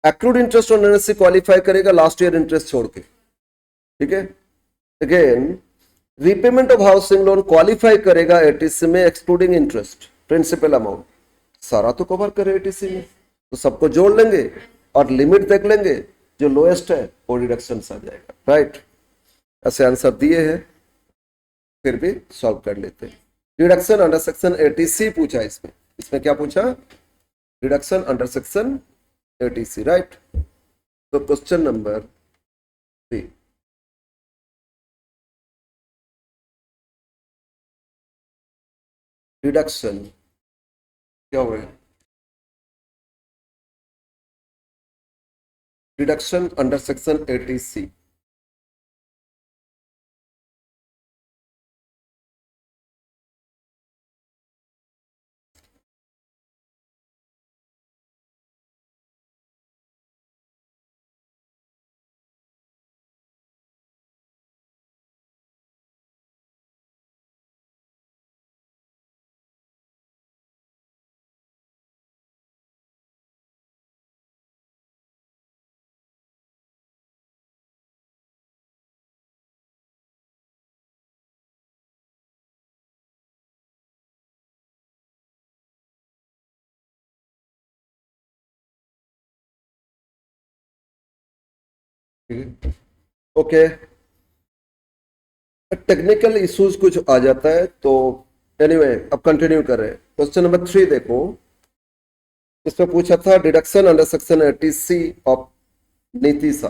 accrued interest on NSC qualify करेगा लास्ट ईयर इंटरेस्ट छोड़ के, ठीक है। Again repayment of housing loan qualify करेगा एटीसी में एक्सक्लूडिंग इंटरेस्ट प्रिंसिपल अमाउंट, सारा तो कवर करे एटीसी में, तो सबको जोड़ लेंगे और लिमिट देख लेंगे, जो लोएस्ट है वो रिडक्शन आ जाएगा, राइट। ऐसे आंसर दिए हैं, फिर भी सॉल्व कर लेते हैं। रिडक्शन अंडर सेक्शन 80C पूछा इसमें, इसमें क्या पूछा, reduction under section 80C, right. तो क्वेश्चन नंबर 3, रिडक्शन क्या हुआ, reduction under section 80C। Okay, technical issues कुछ आ जाता है तो एनीवे अब कंटिन्यू कर रहे हैं। क्वेश्चन नंबर 3 देखो, इसमें पूछा था deduction under section 80C of Nitisha,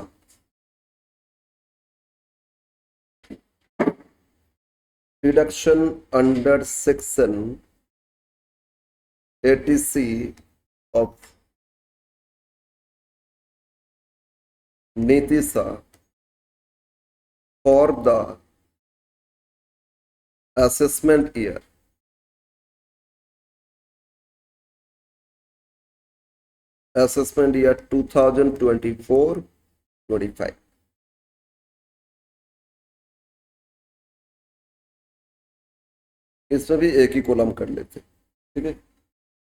deduction under section 80C of Nitisha for the assessment year, assessment year 2024-25। इसमें भी एक ही कॉलम कर लेते, ठीक है।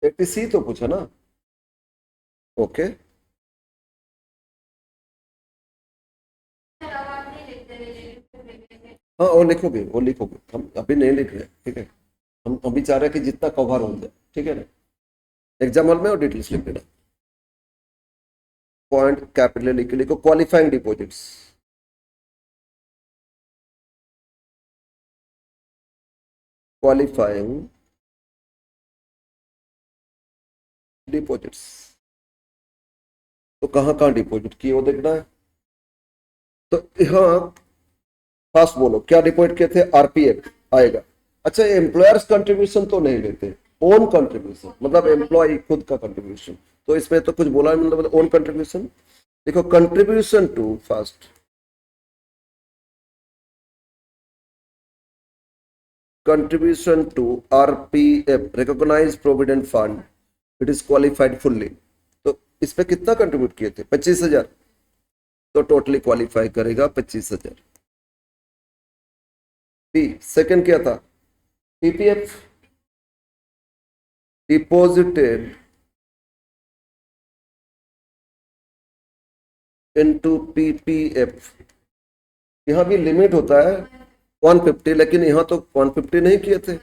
80C तो पूछा ना, ओके। हाँ वो लिखोगे, हम अभी नहीं लिख रहे, ठीक है। हम अभी चाह रहे हैं कि जितना कवर हो जाए, ठीक है ना। एग्जाम हॉल में और डिटेल्स लिख देना, पॉइंट कैपिटल लिख के लिखो, क्वालिफाइंग डिपॉजिट्स, क्वालिफाइंग डिपॉजिट्स, तो कहाँ कहाँ डिपॉजिट किए वो देखना है। तो यहाँ फास्ट बोलो, क्या डिपॉजिट किए थे, आरपीएफ आएगा। अच्छा, एम्प्लॉयर्स कंट्रीब्यूशन तो नहीं लेते, ओन कंट्रीब्यूशन मतलब एम्प्लॉय खुद का कंट्रीब्यूशन, तो इसमें तो कुछ बोला नहीं, मतलब ओन कंट्रीब्यूशन। देखो contribution to first, contribution to RPF recognise provident fund, it is qualified fully, तो इस पे कितना कंट्रीब्यूट किए थे, 25,000, तो टोटली क्वालिफाई करेगा 25,000। बी सेकंड क्या था, पीपीएफ डिपॉजिटेड इनटू पीपीएफ, यहाँ भी लिमिट होता है 150, लेकिन यहाँ तो 150 नहीं किए थे,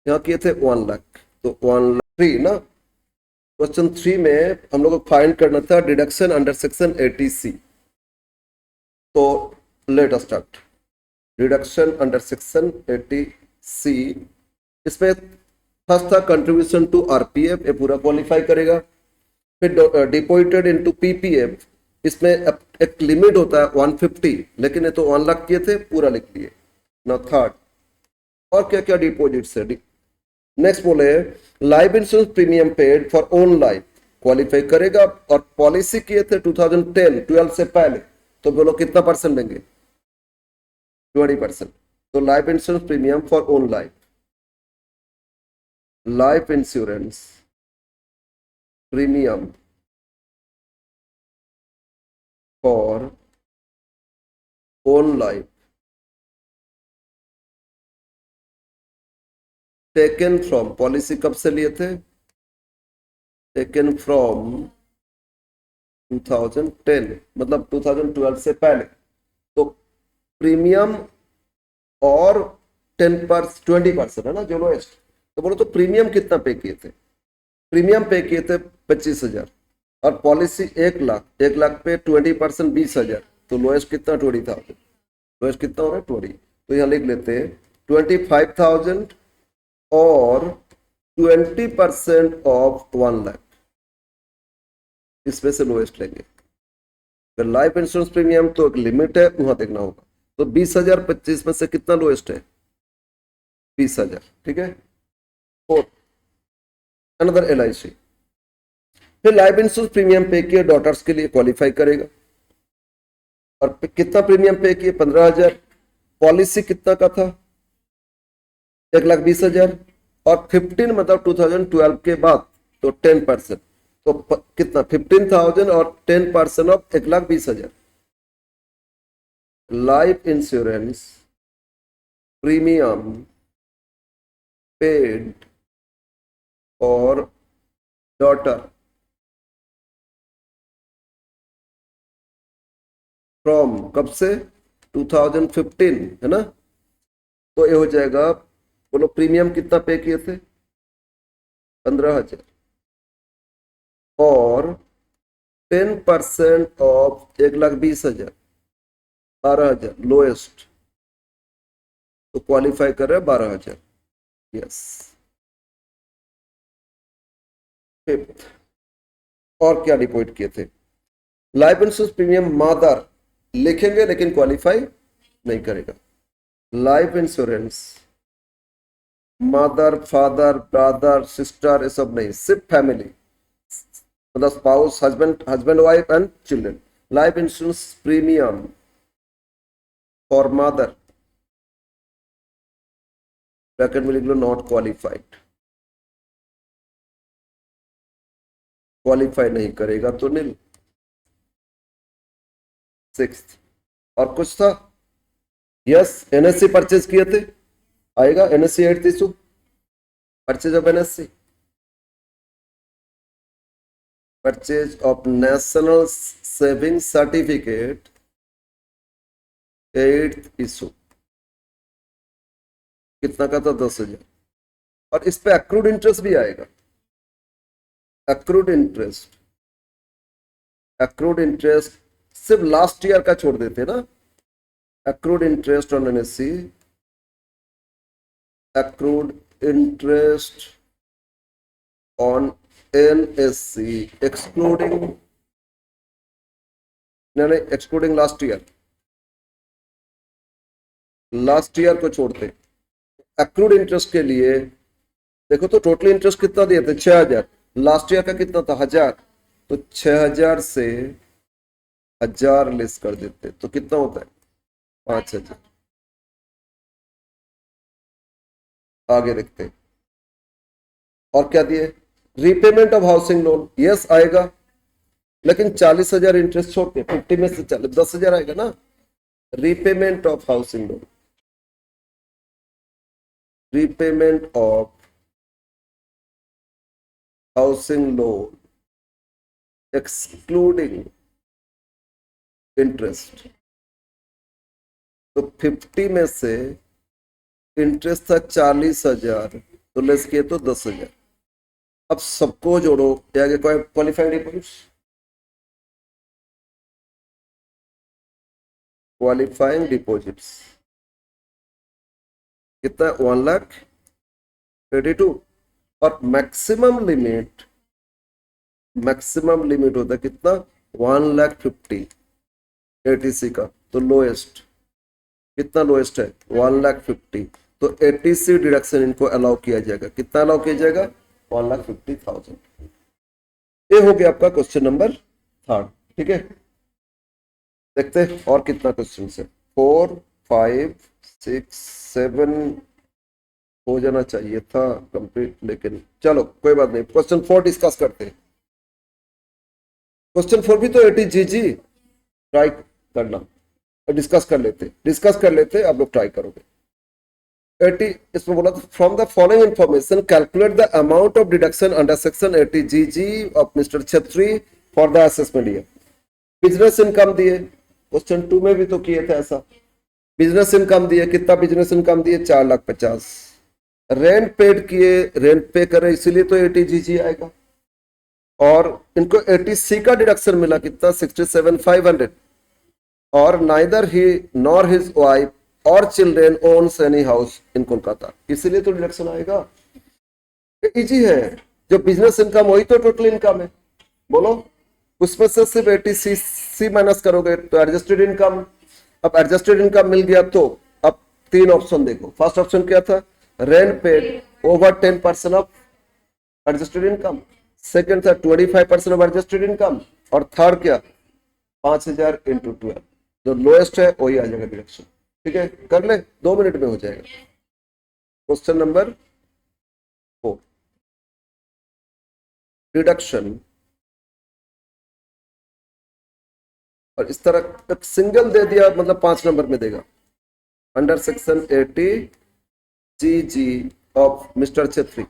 यहाँ किए थे 1 लाख, तो 1 लाख 3 ना। क्वेश्चन 3 में हम लोग को फाइंड करना था डिडक्शन अंडर सेक्शन 80C, तो let us start. Reduction under section 80C, इसमें फर्स्ट था कंट्रीब्यूशन टू आरपीएफ, ये पूरा क्वालिफाई करेगा। फिर डिपॉजिटेड इनटू पीपीएफ, इसमें एक लिमिट होता है 150, लेकिन ये तो 1 लाख किए थे, पूरा लिख लिए ना। थर्ड और क्या क्या डिपॉजिट्स है, नेक्स्ट बोले life insurance premium paid for own life, qualify करेगा। और पॉलिसी किए थे 2010-12 से पहले, तो बोलो कितना परसेंट देंगे, 20%। तो life insurance premium for own life, life insurance premium for own life taken from, policy कब से लिए थे? टेकन फ्रॉम 2010, मतलब 2012 से पहले। तो प्रीमियम और 20% है ना जो लोएस्ट। तो बोलो तो प्रीमियम कितना पे किए थे? प्रीमियम पे किए थे 25,000 और पॉलिसी 1 लाख, 1 लाख पे 20% 20,000, तो लोएस्ट कितना? 20,000। लोएस्ट कितना हो रहा है? 20। तो यहाँ लिख लेते हैं 25,000 और 20% ऑफ 1 लाख, इसमें से लोएस्ट लेंगे। फिर लाइफ इंश्योरेंस प्रीमियम तो एक लिमिट है, वहां देखना होगा। तो 20,000 25 में से कितना लोएस्ट है? 20,000, ठीक है। और अनदर LIC। फिर लाइफ इंश्योरेंस प्रीमियम पे किए डॉटर्स के लिए क्वालिफाई करेगा। और कितना प्रीमियम पे किए? 15,000। पॉलिसी कितना का था? 1,20,000। और 15 मतलब 2012 के बाद, तो 10%। तो कितना? 15,000 और 10% of 1,20,000। Life insurance premium paid और डॉटर फ्रॉम कब से? 2015, है ना। तो ये हो जाएगा, बोलो प्रीमियम कितना पे किए थे? 15,000 और 10% ऑफ 1,20,000, 12,000 लोएस्ट। तो क्वालिफाई कर रहे हैं 12,000। यस। फिफ्थ, और क्या डिपॉजिट किए थे? लाइफ इंश्योरेंस प्रीमियम मदर लिखेंगे लेकिन क्वालिफाई नहीं करेगा। Life insurance mother, father, brother, sister, ये सब नहीं, सिर्फ फैमिली, मतलब spouse, husband wife and children. Life insurance premium for mother, bracket में लिख लो नॉट क्वालिफाइड। क्वालिफाई नहीं करेगा तो नील। सिक्स्थ, और कुछ था? यस, NSC परचेज किए थे, आएगा NSC 8th issue, purchase of NSC, purchase of national saving certificate 8th issue. कितना का था? 10,000। और इस पे अक्रूड इंटरेस्ट भी आएगा। अक्रूड इंटरेस्ट, अक्रूड इंटरेस्ट सिर्फ लास्ट ईयर का छोड़ देते ना। Accrued interest on NSC, accrued interest on NSC excluding, नहीं excluding last year, last year को छोड़ते। accrued इंटरेस्ट के लिए देखो तो टोटल इंटरेस्ट कितना दिए थे? 6,000। लास्ट ईयर का कितना था? 1,000। तो 6,000 से 1,000 लेस कर देते तो कितना होता है? 5,000। आगे देखते हैं और क्या दिए। Repayment of housing loan, yes आएगा, लेकिन 40,000 इंटरेस्ट छोड़ के 50 में से 10,000 आएगा ना। Repayment of housing loan, repayment of housing loan excluding interest, तो 50 में से इंटरेस्ट था 40,000, तो लेस किए तो 10,000। अब सबको जोड़ो, आगे क्वालिफाइंग डिपॉजिट्स, क्वालिफाइंग डिपॉजिट्स कितना? 1,82,000। और मैक्सिमम लिमिट, मैक्सिमम लिमिट होता है कितना? 1,50,000 ATC का। तो लोएस्ट कितना? लोएस्ट है 1,50,000। तो ATC डिडक्शन इनको अलाउ किया जाएगा। कितना अलाउ किया जाएगा? 1,50,000। ये हो गया आपका क्वेश्चन नंबर 3, ठीक है। देखते हैं और कितना क्वेश्चन है। 4, 5, 6, 7 हो जाना चाहिए था कंप्लीट, लेकिन चलो कोई बात नहीं। क्वेश्चन 4 डिस्कस करते हैं। क्वेश्चन 4 भी तो ATGG ट्राई करना, डिस्कस कर लेते, आप लोग ट्राई करोगे। 80 इसमें बोला था from the following information calculate the amount of deduction under section 80 जीजी ऑफ मिस्टर छत्री for the assessment year. Business income दिए, क्वेश्चन 2 में भी तो किए थे ऐसा। बिजनेस इनकम दिए, कितना बिजनेस इनकम दिए 4,50,000। रेंट पेड किए, रेंट पे करे इसीलिए तो 80 जीजी आएगा। और इनको 80 सी का डिडक्शन मिला कितना 67,500। और neither he nor his wife और children owns any house in Kolkata, इसीलिए तो डिडक्शन आएगा। इजी है, जो बिजनेस इनकम वही तो टोटल इनकम है। बोलो, उसमें से सिर्फ 80 सी माइनस करोगे तो एडजस्टेड इनकम। अब एडजस्टेड इनकम मिल गया तो अब 3 ऑप्शन देखो। फर्स्ट ऑप्शन क्या था, rent paid over 10% of adjusted income. Second था 25% ऑफ एडजस्टेड इनकम। और थर्ड क्या, 5,000 इंटू 12, जो लोएस्ट है वही आ जाएगा डिडक्शन। ठीक है, कर ले, 2 मिनट में हो जाएगा। Question number 4, deduction. और इस तरह सिंगल दे दिया मतलब 5 नंबर में देगा। अंडर सेक्शन 80 जीजी of mister Chhetri.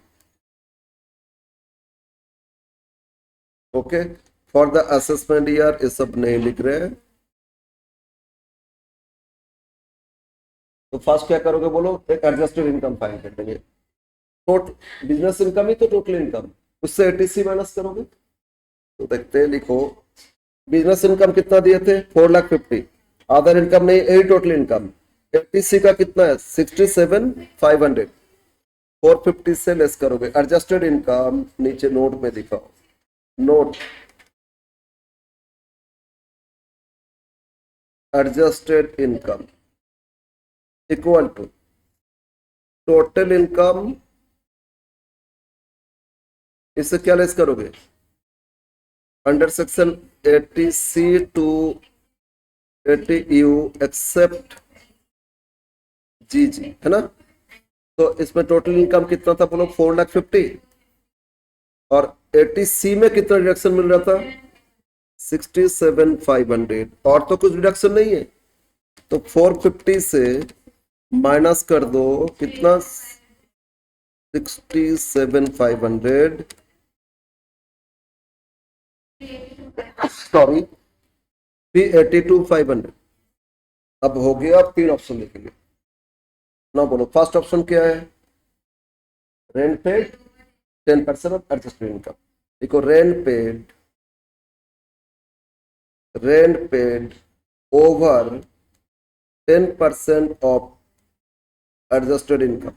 Okay, for the assessment year ये सब नहीं लिख रहे हैं। तो फर्स्ट क्या करोगे बोलो, एक एडजस्टेड इनकम फाइंड कर देंगे। टोटल बिजनेस इनकम ही तो टोटल इनकम, उससे 80 सी माइनस करोगे तो देखते हैं। लिखो, बिजनेस इनकम कितना दिए थे 4,50,000। अदर इनकम नहीं, यही टोटल इनकम। 80 सी का कितना है 67,500। 450 से लेस करोगे। एडजस्टेड इनकम नीचे नोट में दिखाओ, note adjusted income equal to total income. इससे क्या लेस करोगे, under section 80 C to 80 U except G G, है ना। तो इसमें टोटल इनकम कितना था बोलो 4,50,000। और 80 सी में कितना डिडक्शन मिल रहा था 67,500। और तो कुछ डिडक्शन नहीं है, तो 450 से माइनस कर दो कितना 67,500, सॉरी 82,500। अब हो गया, अब 3 ऑप्शन देखेंगे ना। बोलो फर्स्ट ऑप्शन क्या है, rent paid 10% of adjusted income. देखो rent paid over 10% of adjusted income.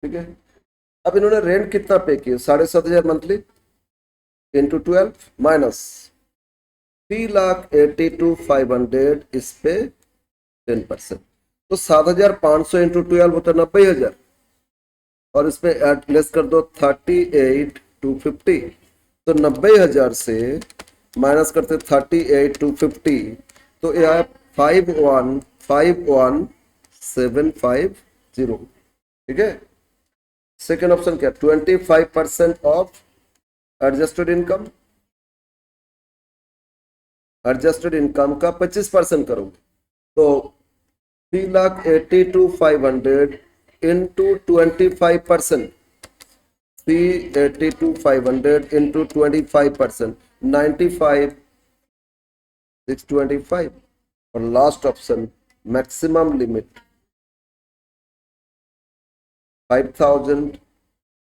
ठीक है, अब इन्होंने रेंट कितना पे किया 7,500 मंथली इंटू 12 माइनस 3,82,500 इस पे 10%, तो 7,500 इंटू 12 होता 90,000। और इसमें ऐड लेस कर दो 38,250, तो 90,000 से माइनस करते 38,250, तो ये आया 51,750। ठीक है, सेकेंड ऑप्शन क्या 25% of adjusted income. Adjusted income का 25% करोगे तो 3,82,500 इंटू 25%, 3,82,500 इंटू 25%, 95,625। और last option maximum limit 5,000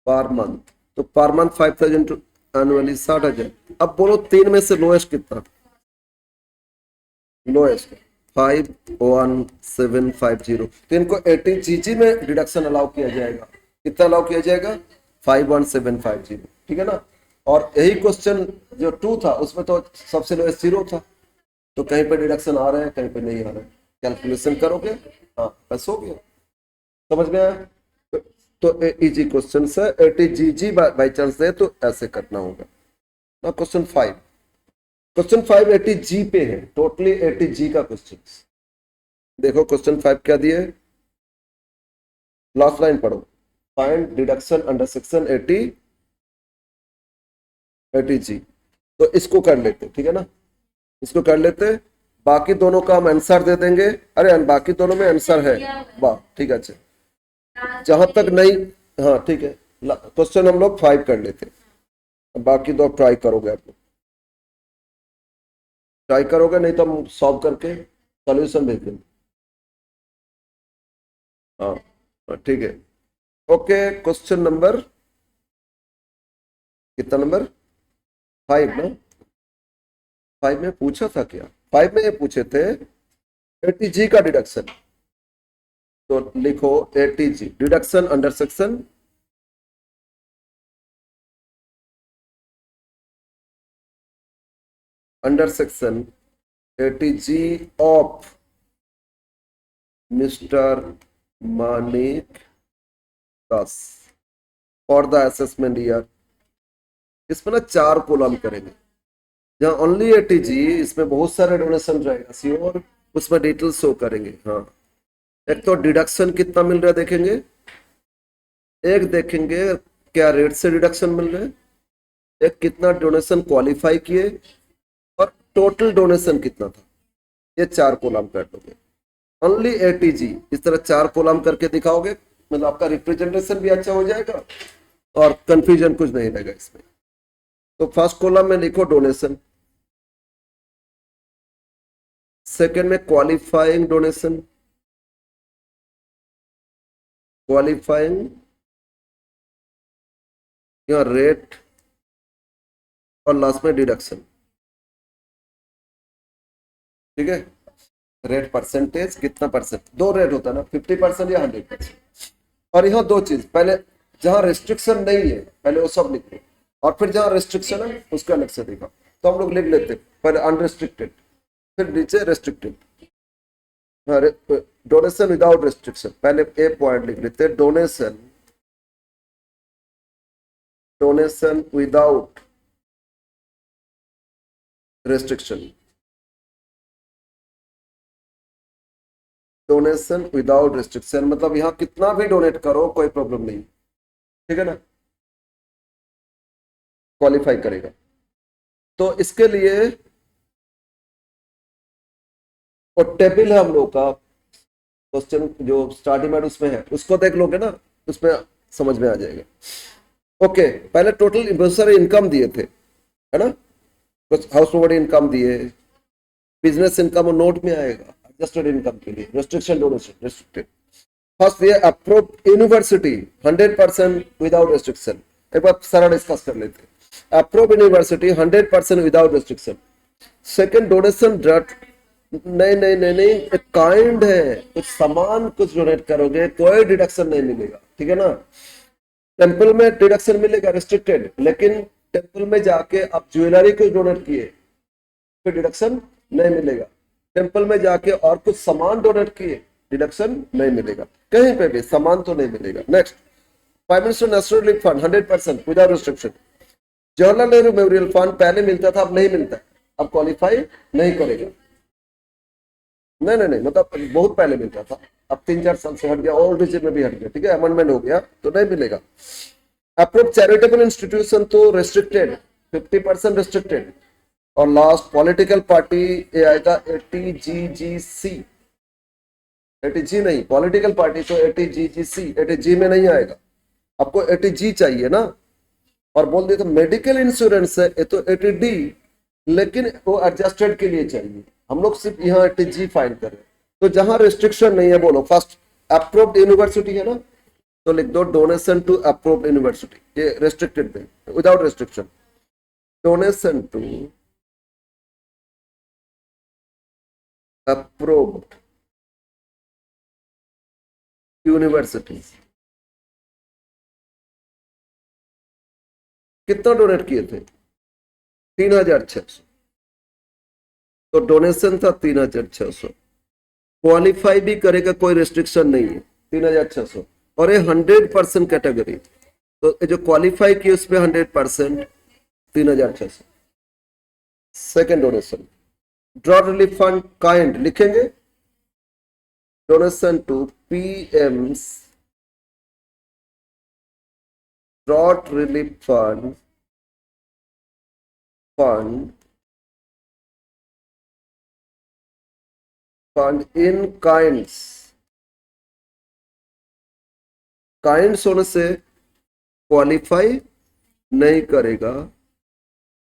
per month, तो पर मंथ 5,000 एनुअली 60,000। अब बोलो 3 में से लोएस्ट कितना, लोएस्ट 5,1750। तो इनको 80 जीजी में डिडक्शन अलाउ किया जाएगा। कितना अलाउ किया जाएगा 5,1750। ठीक है ना। और यही क्वेश्चन जो 2 था उसमें तो सबसे लोएस्ट 0 था, तो कहीं पे डिडक्शन आ रहे हैं कहीं पे नहीं आ रहे हैं, कैलकुलेशन करोगे हाँ बस हो गया। समझ में आया। तो इजी क्वेश्चन है, 80 जीजी बाई चांस है तो ऐसे करना होगा ना। क्वेश्चन 5, क्वेश्चन 5 80 जी पे है, टोटली 80 जी का क्वेश्चन। देखो क्वेश्चन 5 क्या दिए, लास्ट लाइन पढ़ो, फाइंड डिडक्शन अंडर सेक्शन 80 जी। तो इसको कर लेते, ठीक है ना, इसको कर लेते। बाकी दोनों का हम आंसर दे देंगे। अरे बाकी दोनों में आंसर है। वाह ठीक है। अच्छा जहां तक नहीं, हाँ ठीक है, क्वेश्चन हम लोग 5 कर लेते हैं। बाकी दो ट्राई करोगे आप लोग, ट्राई करोगे नहीं तो हम सॉल्व करके सॉल्यूशन भेज देंगे। हाँ ठीक है। ओके क्वेश्चन नंबर कितना, नंबर 5 ना। 5 में पूछा था क्या, 5 में ये पूछे थे एटीजी का डिडक्शन। तो लिखो ATG deduction under section, under section ATG of mister Manik Das for the assessment year. इसमें ना 4 कॉलम करेंगे। जहाँ ओनली एटीजी, इसमें बहुत सारे डोनेशन रहेगा श्योर, उसमें डिटेल शो करेंगे। हाँ एक तो डिडक्शन कितना मिल रहा है देखेंगे, एक देखेंगे क्या रेट से डिडक्शन मिल रहा है, एक कितना डोनेशन क्वालिफाई किए, और टोटल डोनेशन कितना था। ये 4 कॉलम कर दोगे। ओनली एटीजी इस तरह 4 कॉलम करके दिखाओगे, मतलब आपका रिप्रेजेंटेशन भी अच्छा हो जाएगा और कंफ्यूजन कुछ नहीं रहेगा इसमें। तो फर्स्ट कॉलम में लिखो डोनेशन, सेकंड में क्वालिफाइंग डोनेशन, क्वालिफाइंग या रेट, और लास्ट में डिडक्शन। ठीक है, रेट परसेंटेज कितना परसेंट, 2 रेट होता है ना, 50% या 100%। और यहाँ 2 चीज, पहले जहां रेस्ट्रिक्शन नहीं है पहले वो सब लिख लो, और फिर जहां रेस्ट्रिक्शन है उसका अलग से देखा। तो हम लोग लिख लेते हैं पहले अनरेस्ट्रिक्टेड, फिर नीचे रेस्ट्रिक्टेड। डोनेशन विदाउट रेस्ट्रिक्शन, पहले ए पॉइंट लिख लेते हैं, donation, donation without restriction, donation without restriction मतलब यहाँ कितना भी डोनेट करो कोई प्रॉब्लम नहीं। ठीक है ना, क्वालिफाई करेगा। तो इसके लिए और टेबल है हम लोग का, क्वेश्चन जो स्टार्टिंग में उसमें है उसको देख लोगे ना, उसमें समझ में आ जाएगा। ओके पहले टोटल बहुत सारे इनकम दिए थे, है ना, कुछ हाउस होल्ड इनकम दिए, बिजनेस इनकम नोट में आएगा एडजस्टेड इनकम के लिए, रेस्ट्रिक्शन डोनेशन रेस्ट्रिक्टेड। फर्स्ट ये अप्रूव यूनिवर्सिटी 100% विदाउट रेस्ट्रिक्शन, एक बार सारा डिस्कस कर लेते हैं। Approve university 100% without restriction. Second donation drought, नहीं नहीं नहीं नहीं, एक काइंड है, कुछ सामान कुछ डोनेट करोगे कोई डिडक्शन नहीं मिलेगा। ठीक है ना, टेंपल में डिडक्शन मिलेगा रेस्ट्रिक्टेड, लेकिन टेंपल में जाके आप ज्वेलरी कुछ डोनेट किए फिर डिडक्शन नहीं मिलेगा। टेंपल में जाके और कुछ सामान डोनेट किए डिडक्शन नहीं मिलेगा, कहीं पे भी सामान तो नहीं मिलेगा। Next prime minister national relief fund 100% without restriction. Jawaharlal Nehru memorial fund पहले मिलता था अब नहीं मिलता, अब क्वालिफाई नहीं करेगा। नहीं नहीं नहीं, मतलब बहुत पहले मिलता था, अब 3-4 साल से हट गया, ओल्ड रीजन में भी हट गया। ठीक है, अमेंडमेंट हो गया तो नहीं मिलेगा। अप्रूव चैरिटेबल इंस्टीट्यूशन तो रेस्ट्रिक्टेड, 50% रेस्ट्रिक्टेड। और लास्ट पॉलिटिकल पार्टी, ये आएगा एटीजीजीसी, एटीजी नहीं, पॉलिटिकल पार्टी तो एटीजीजीसी, एटीजी में नहीं आएगा, आपको एटीजी चाहिए ना। और बोल दिया तो मेडिकल इंश्योरेंस है ये तो एटीडी, लेकिन वो एडजस्टेड के लिए चाहिए, हम लोग सिर्फ यहाँ एटीजी फाइल कर रहे हैं। तो जहां रेस्ट्रिक्शन नहीं है बोलो फर्स्ट, अप्रूव्ड यूनिवर्सिटी है ना, तो लिख दो डोनेशन टू अप्रूव्ड यूनिवर्सिटी, ये रेस्ट्रिक्टेड में without restriction, donation to approved university. कितना डोनेट किए थे, 3600, तो डोनेशन था 3600, क्वालिफाई भी करेगा कोई रेस्ट्रिक्शन नहीं है 3600, और ये 100% कैटेगरी, तो ये जो क्वालिफाई किए उसमें 100% 3600। Second donation drought relief fund kind लिखेंगे, donation to PM's drought relief fund, fund fund in kinds, kinds होने से क्वालिफाई नहीं करेगा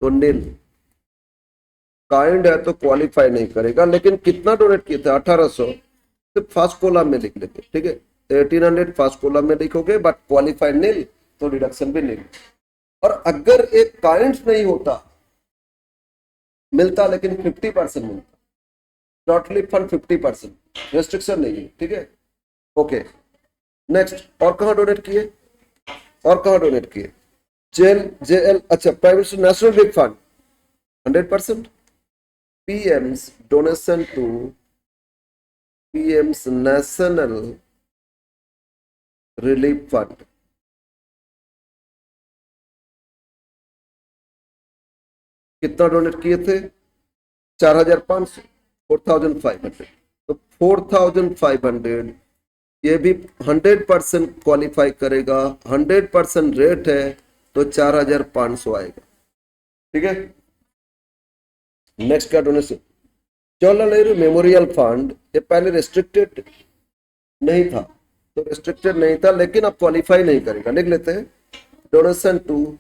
तो नील, काइंड है तो क्वालिफाई नहीं करेगा। लेकिन कितना डोनेट किए थे? 1800, सिर्फ फर्स्ट कॉलम में लिख लेते, ठीक है। 1800 फर्स्ट कॉलम में लिखोगे, बट क्वालिफाइड नील तो डिडक्शन भी नील। और अगर एक काइंड नहीं होता, मिलता लेकिन 50% मिलता, टोटली फंड 50%, रेस्ट्रिक्शन नहीं है, ठीक है। ओके, नेक्स्ट, और कहां डोनेट किए? और कहां डोनेट किए? जेएल, अच्छा, private national big fund 100%, PM's donation to PM's national relief fund, कितना डोनेट किए थे? 4500, 4500, तो 4500 ये भी 100% क्वालिफाई करेगा, 100% रेट है तो 4500 आएगा, ठीक है। नेक्स्ट का donation, Jawaharlal Nehru memorial fund, ये पहले रेस्ट्रिक्टेड नहीं था, तो रेस्ट्रिक्टेड नहीं था लेकिन अब क्वालिफाई नहीं करेगा, लिख लेते हैं। Donation to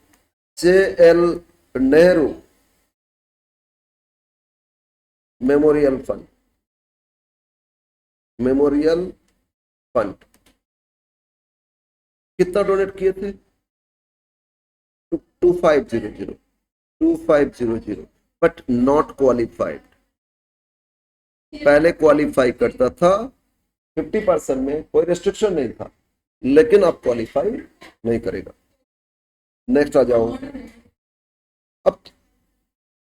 J L Nehru memorial fund, memorial fund कितना डोनेट किए थे? 2500, 2500, बट नॉट क्वालिफाइड। पहले क्वालिफाई करता था 50% में, कोई रेस्ट्रिक्शन नहीं था, लेकिन अब क्वालिफाई नहीं करेगा। नेक्स्ट आ जाओ, अब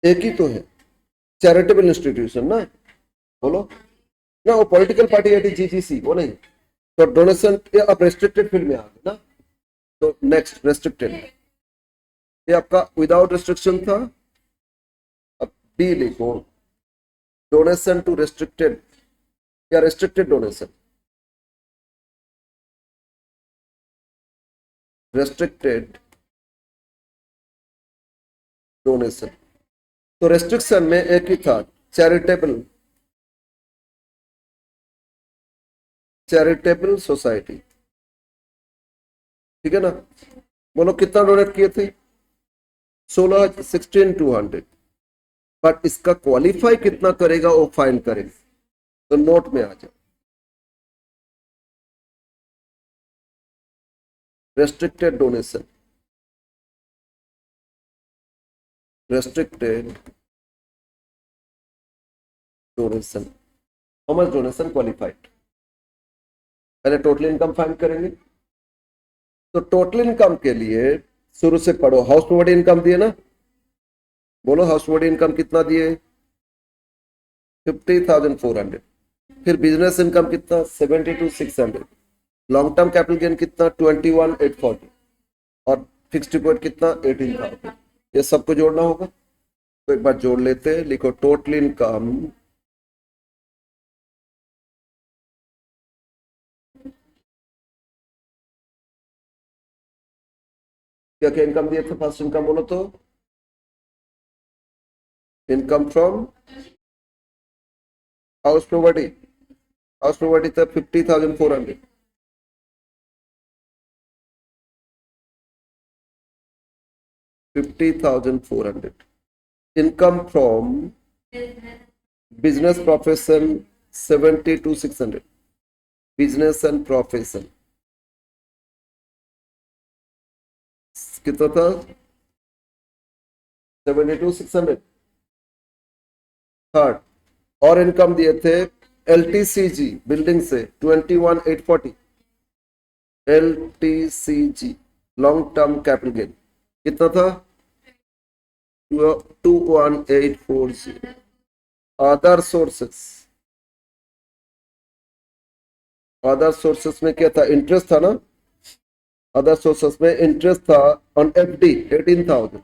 एक ही तो है चैरिटेबल इंस्टीट्यूशन ना, बोलो ना, वो पॉलिटिकल पार्टी है जीजीसी, वो नहीं। तो डोनेशन अब रेस्ट्रिक्टेड फील्ड में आ गए ना, तो नेक्स्ट रेस्ट्रिक्टेड, ये आपका विदाउट रेस्ट्रिक्शन था। अब बी लिखो, डोनेशन टू रेस्ट्रिक्टेड या रेस्ट्रिक्टेड डोनेशन, रेस्ट्रिक्टेड डोनेशन, तो रेस्ट्रिक्शन में एक ही था, चैरिटेबल, चैरिटेबल सोसाइटी, ठीक है ना। बोलो कितना डोनेट किए थे? 16,200, बट इसका क्वालिफाई कितना करेगा वो फाइंड करेंगे, तो नोट में आ जाओ, restricted donation, restricted donation, how much donation qualified. पहले टोटल इनकम फाइंड करेंगे, तो टोटल इनकम के लिए शुरू से पढ़ो, हाउस प्रॉपर्टी इनकम दिए ना, बोलो हाउस प्रॉपर्टी इनकम कितना दिए? 50,400, फिर बिजनेस इनकम कितना? 72,600, लॉन्ग टर्म कैपिटल गेन कितना? 21,840, और फिक्स डिपॉजिट कितना? 18,000। ये सबको जोड़ना होगा, तो एक बार जोड़ लेते हैं, लिखो टोटल इनकम क्या क्या इनकम दिए थे? फर्स्ट इनकम बोलो तो, income from house property, house property था 50,400, 50,400, income from business profession 72,600, business and profession कितना था? 72,600। थर्ड, और इनकम दिए थे एलटीसीजी बिल्डिंग से 21,840, LTCG long term capital gain कितना था? 21,840। अदर सोर्सेस, अदर सोर्सेस में क्या था? इंटरेस्ट था ना, अदर सोर्सेस में इंटरेस्ट था on FD 18,000,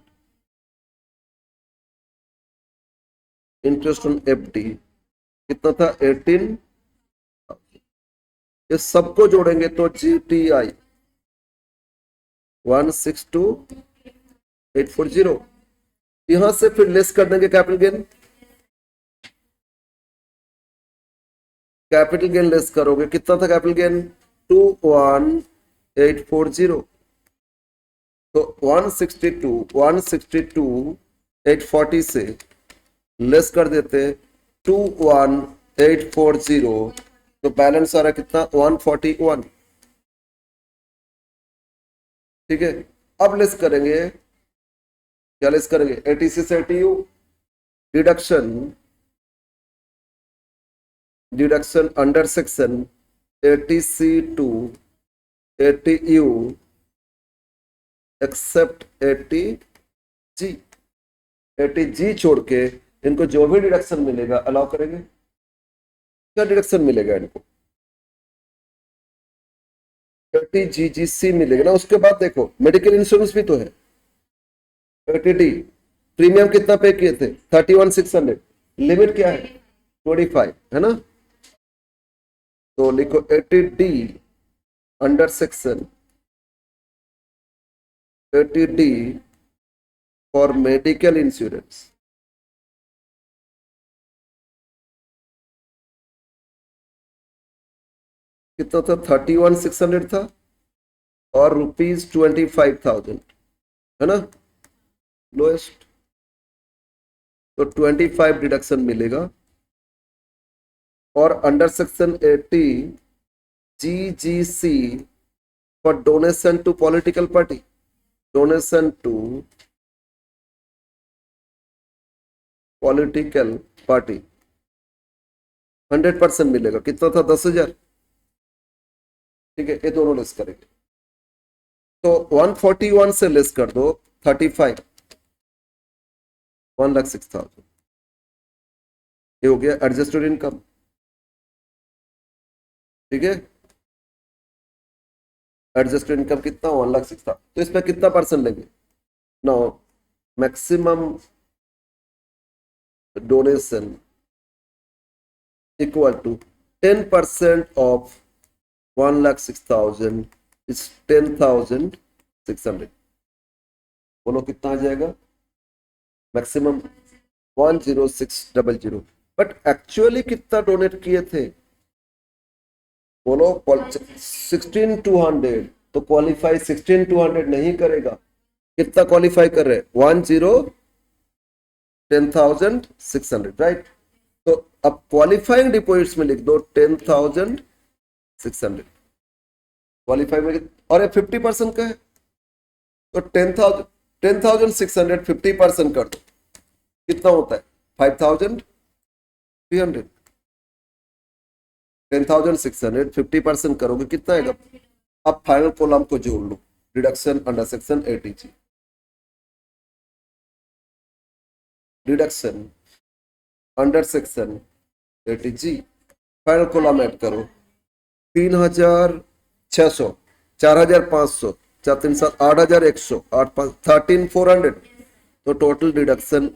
interest on FD कितना था? 18। ये सबको जोड़ेंगे तो जीटीआई 162,840, यहां से फिर लेस कर देंगे capital gain, capital gain less करोगे, कितना था कैपिटल गेन? 21840। तो 162 से लेस कर देते 21840, तो बैलेंस आ रहा है कितना? 141। ठीक है, अब लेस करेंगे, क्या लेस करेंगे? एटीसी से eighty U, deduction, deduction under section eighty C to eighty U except eighty G. Eighty G छोड़ के इनको जो भी डिडक्शन मिलेगा अलाउ करेंगे। क्या डिडक्शन मिलेगा इनको? एटी जी जी सी मिलेगा ना। उसके बाद देखो मेडिकल इंश्योरेंस भी तो है। एटी डी प्रीमियम कितना पे किए थे? 31,600। लिमिट क्या है? 25 है ना। तो लिखो eighty D under section eighty D for medical insurance. कितना था? 31,600 था और ₹25,000 है ना लोएस्ट। तो 25 डिडक्शन मिलेगा। और under section 80 GGC for donation to political party, donation to political party 100% मिलेगा। कितना था? 10,000। ठीक है, ये दोनों लेस करेंगे। तो 141 से लेस कर दो 35, 1,06,000। ये हो गया एडजस्टेड इनकम। ठीक है, एडजस्टेड इनकम कितना? 1,06,000। तो इसमें कितना परसेंट लेंगे? No, maximum donation equal to 10% of 1,06,000 is 10,600। बोलो कितना आ जाएगा? मैक्सिमम 10600। बट एक्चुअली कितना डोनेट किए थे? बोलो 16,200। तो क्वालिफाई 16,200 नहीं करेगा। कितना क्वालिफाई कर रहे? 10,600, राइट। तो अब क्वालिफाइंग डिपॉजिट्स में लिख दो 10,600 क्वालिफाई में। और ये 50% का है तो 10,600 50% कर दो, कितना होता है? 5,300। 10,600 50% करोगे कितना आएगा? अब फाइनल कॉलम को जोड़ लो, deduction under section 80G, deduction under section 80G। Final column add करो 3,600, 4,500, 4,3,7, 8,100, 8,500, 13,400। तो टोटल डिडक्शन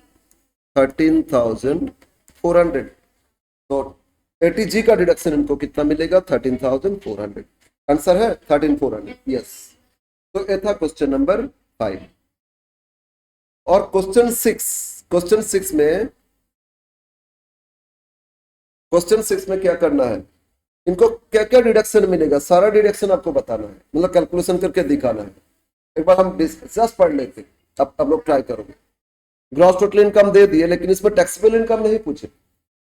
13,400। तो 80G का डिडक्शन इनको कितना मिलेगा? 13,400। आंसर है 13,400। यस। तो ये था क्वेश्चन नंबर 5। और क्वेश्चन सिक्स में क्या करना है? इनको क्या क्या डिडक्शन मिलेगा, सारा डिडक्शन आपको बताना है, मतलब कैलकुलेशन करके दिखाना है। एक बार हम जस्ट पढ़ लेते, अब लोग ट्राई करोगे। ग्रॉस टोटल इनकम दे दिए लेकिन इसमें टैक्सेबल इनकम नहीं पूछे,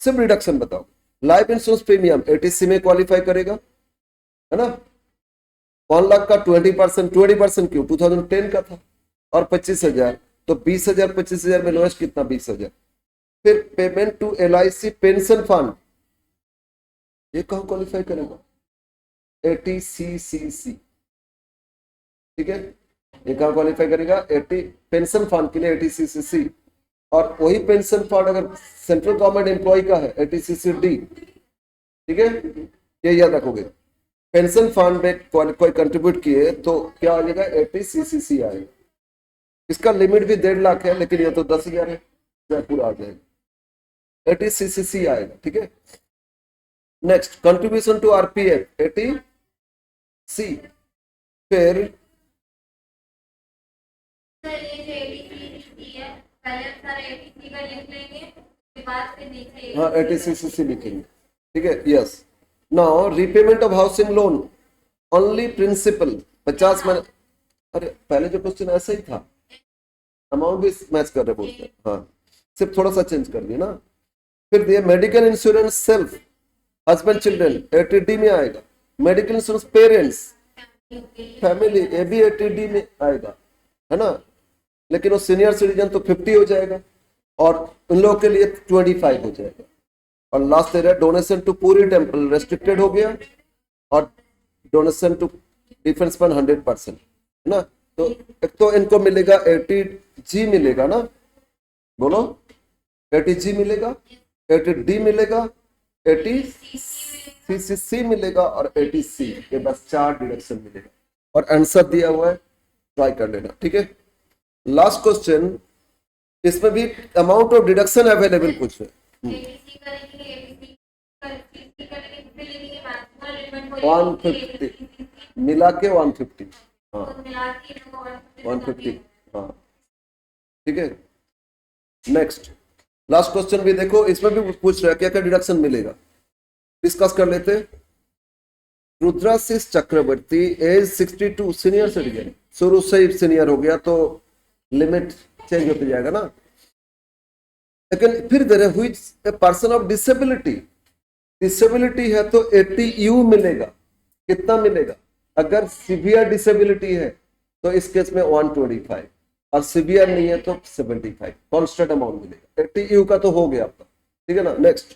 सिर्फ डिडक्शन बताओ। लाइफ इंश्योरेंस प्रीमियम 80C में क्वालिफाई करेगा, है ना। 1,00,000 का 20%, 20% क्यों? 2010 का था। और 25,000, तो 20,000 25,000 में लोएस्ट कितना? 20,000। फिर payment to LIC pension fund, ये कहां क्वालिफाई करेगा? 80CCC। ठीक है, ये कहां क्वालिफाई करेगा? 80 पेंशन फंड के लिए 80CCC। और वही पेंशन फंड अगर सेंट्रल गवर्नमेंट एम्प्लॉय का है 80CCD। ठीक है, ये याद रखोगे। पेंशन फंड में कोई कंट्रीब्यूट किए तो क्या आ जाएगा? 80CCC आएगा। इसका लिमिट भी 1.5 लाख है लेकिन ये तो 10,000 है, पूरा आ जाएगा। 80CCC आएगा। ठीक है, next contribution to RPF 80C। फिर हाँ 80CCC लिखेंगे। ठीक है, yes. Now repayment of housing loan only principal 50 में। अरे पहले जो क्वेश्चन ऐसा ही था, अमाउंट भी मैच कर रहे बोलते हैं, हाँ सिर्फ थोड़ा सा चेंज कर दिया ना। फिर दिए medical insurance self husband children 80D में आएगा। मेडिकल इंश्योरेंस पेरेंट्स फैमिली ये भी 80D में आएगा, है ना। लेकिन वो सीनियर सिटीजन तो 50 हो जाएगा और उन लोगों के लिए 25 हो जाएगा। और लास्ट एरिया डोनेशन टू पूरी टेम्पल रेस्ट्रिक्टेड हो गया और डोनेशन टू डिफेंस फंड 100%, है ना। तो एक तो इनको मिलेगा 80G मिलेगा ना, बोलो 80G मिलेगा, 80D मिलेगा, 80CC मिलेगा और 80C, ये बस 4 डिडक्शन मिलेगा। और आंसर दिया हुआ है, ट्राई कर लेना, ठीक है। लास्ट क्वेश्चन, इसमें भी अमाउंट ऑफ डिडक्शन अवेलेबल कुछ है। 150 मिला के 150, हाँ 150, हाँ ठीक है। नेक्स्ट लास्ट क्वेश्चन भी देखो, इसमें भी पूछ रहा है क्या क्या डिडक्शन मिलेगा, डिस्कस कर लेते। रुद्राशीष चक्रवर्ती एज 62 सीनियर सिटीजन, शुरू से ही सीनियर हो गया तो लिमिट चेंज होते जाएगा ना। लेकिन फिर देर हुई पर्सन ऑफ डिसेबिलिटी, डिसेबिलिटी है तो 80U मिलेगा। कितना मिलेगा? अगर सीवियर डिसेबिलिटी है तो इस केस में 125 और सीवियर नहीं है तो 75 कॉन्स्टेंट अमाउंट मिलेगा। 80U का तो हो गया आपका, ठीक है ना। नेक्स्ट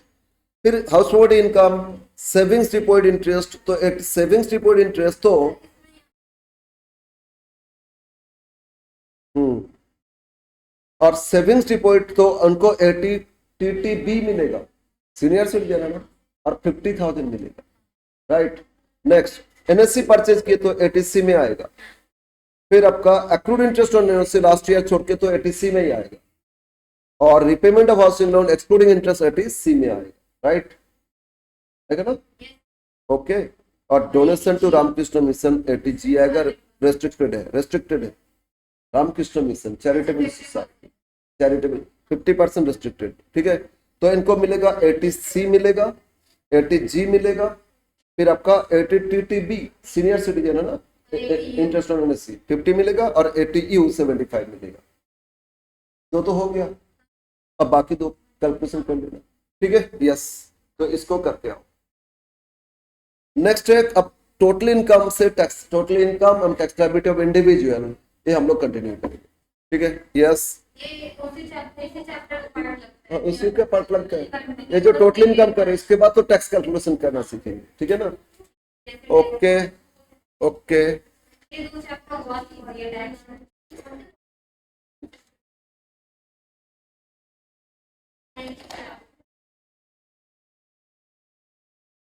फिर house hold income savings deposit interest, तो एक सेविंग्स डिपॉजिट इंटरेस्ट तो और सेविंग्स डिपॉजिट तो उनको 80TTB मिलेगा, सीनियर सिटीजन है ना, और 50,000 मिलेगा, राइट। नेक्स्ट NSC परचेज किए तो 80C में आएगा। फिर आपका accrued interest on NOC last year छोड़ के तो 80C में ही आएगा। और repayment of housing loan excluding interest 80C में आएगा, राइट है ना। ओके। और donation to Ramakrishna mission 80G आएगा, रेस्ट्रिक्टेड है Ramakrishna mission charitable society, charitable 50% restricted, ठीक है। तो इनको मिलेगा 80C मिलेगा, 80G मिलेगा, फिर आपका 80TTB सीनियर सिटीजन है ना, इंटरेस्ट ऑन एनएससी 50 मिलेगा और 80U 75 मिलेगा। दो तो हो गया, अब बाकी दो कैलकुलेशन कर लेना, ठीक है। यस, तो इसको करते आओ। नेक्स्ट है अब टोटल इनकम से tax, total income and tax liability of individual, ये हम लोग कंटिन्यू करेंगे, ठीक है। यस, उसी का पार्ट लगता है, ये जो टोटल इनकम करे इसके बाद तो टैक्स कैलकुलेशन करना सीखेंगे, ठीक है ना। Okay okay.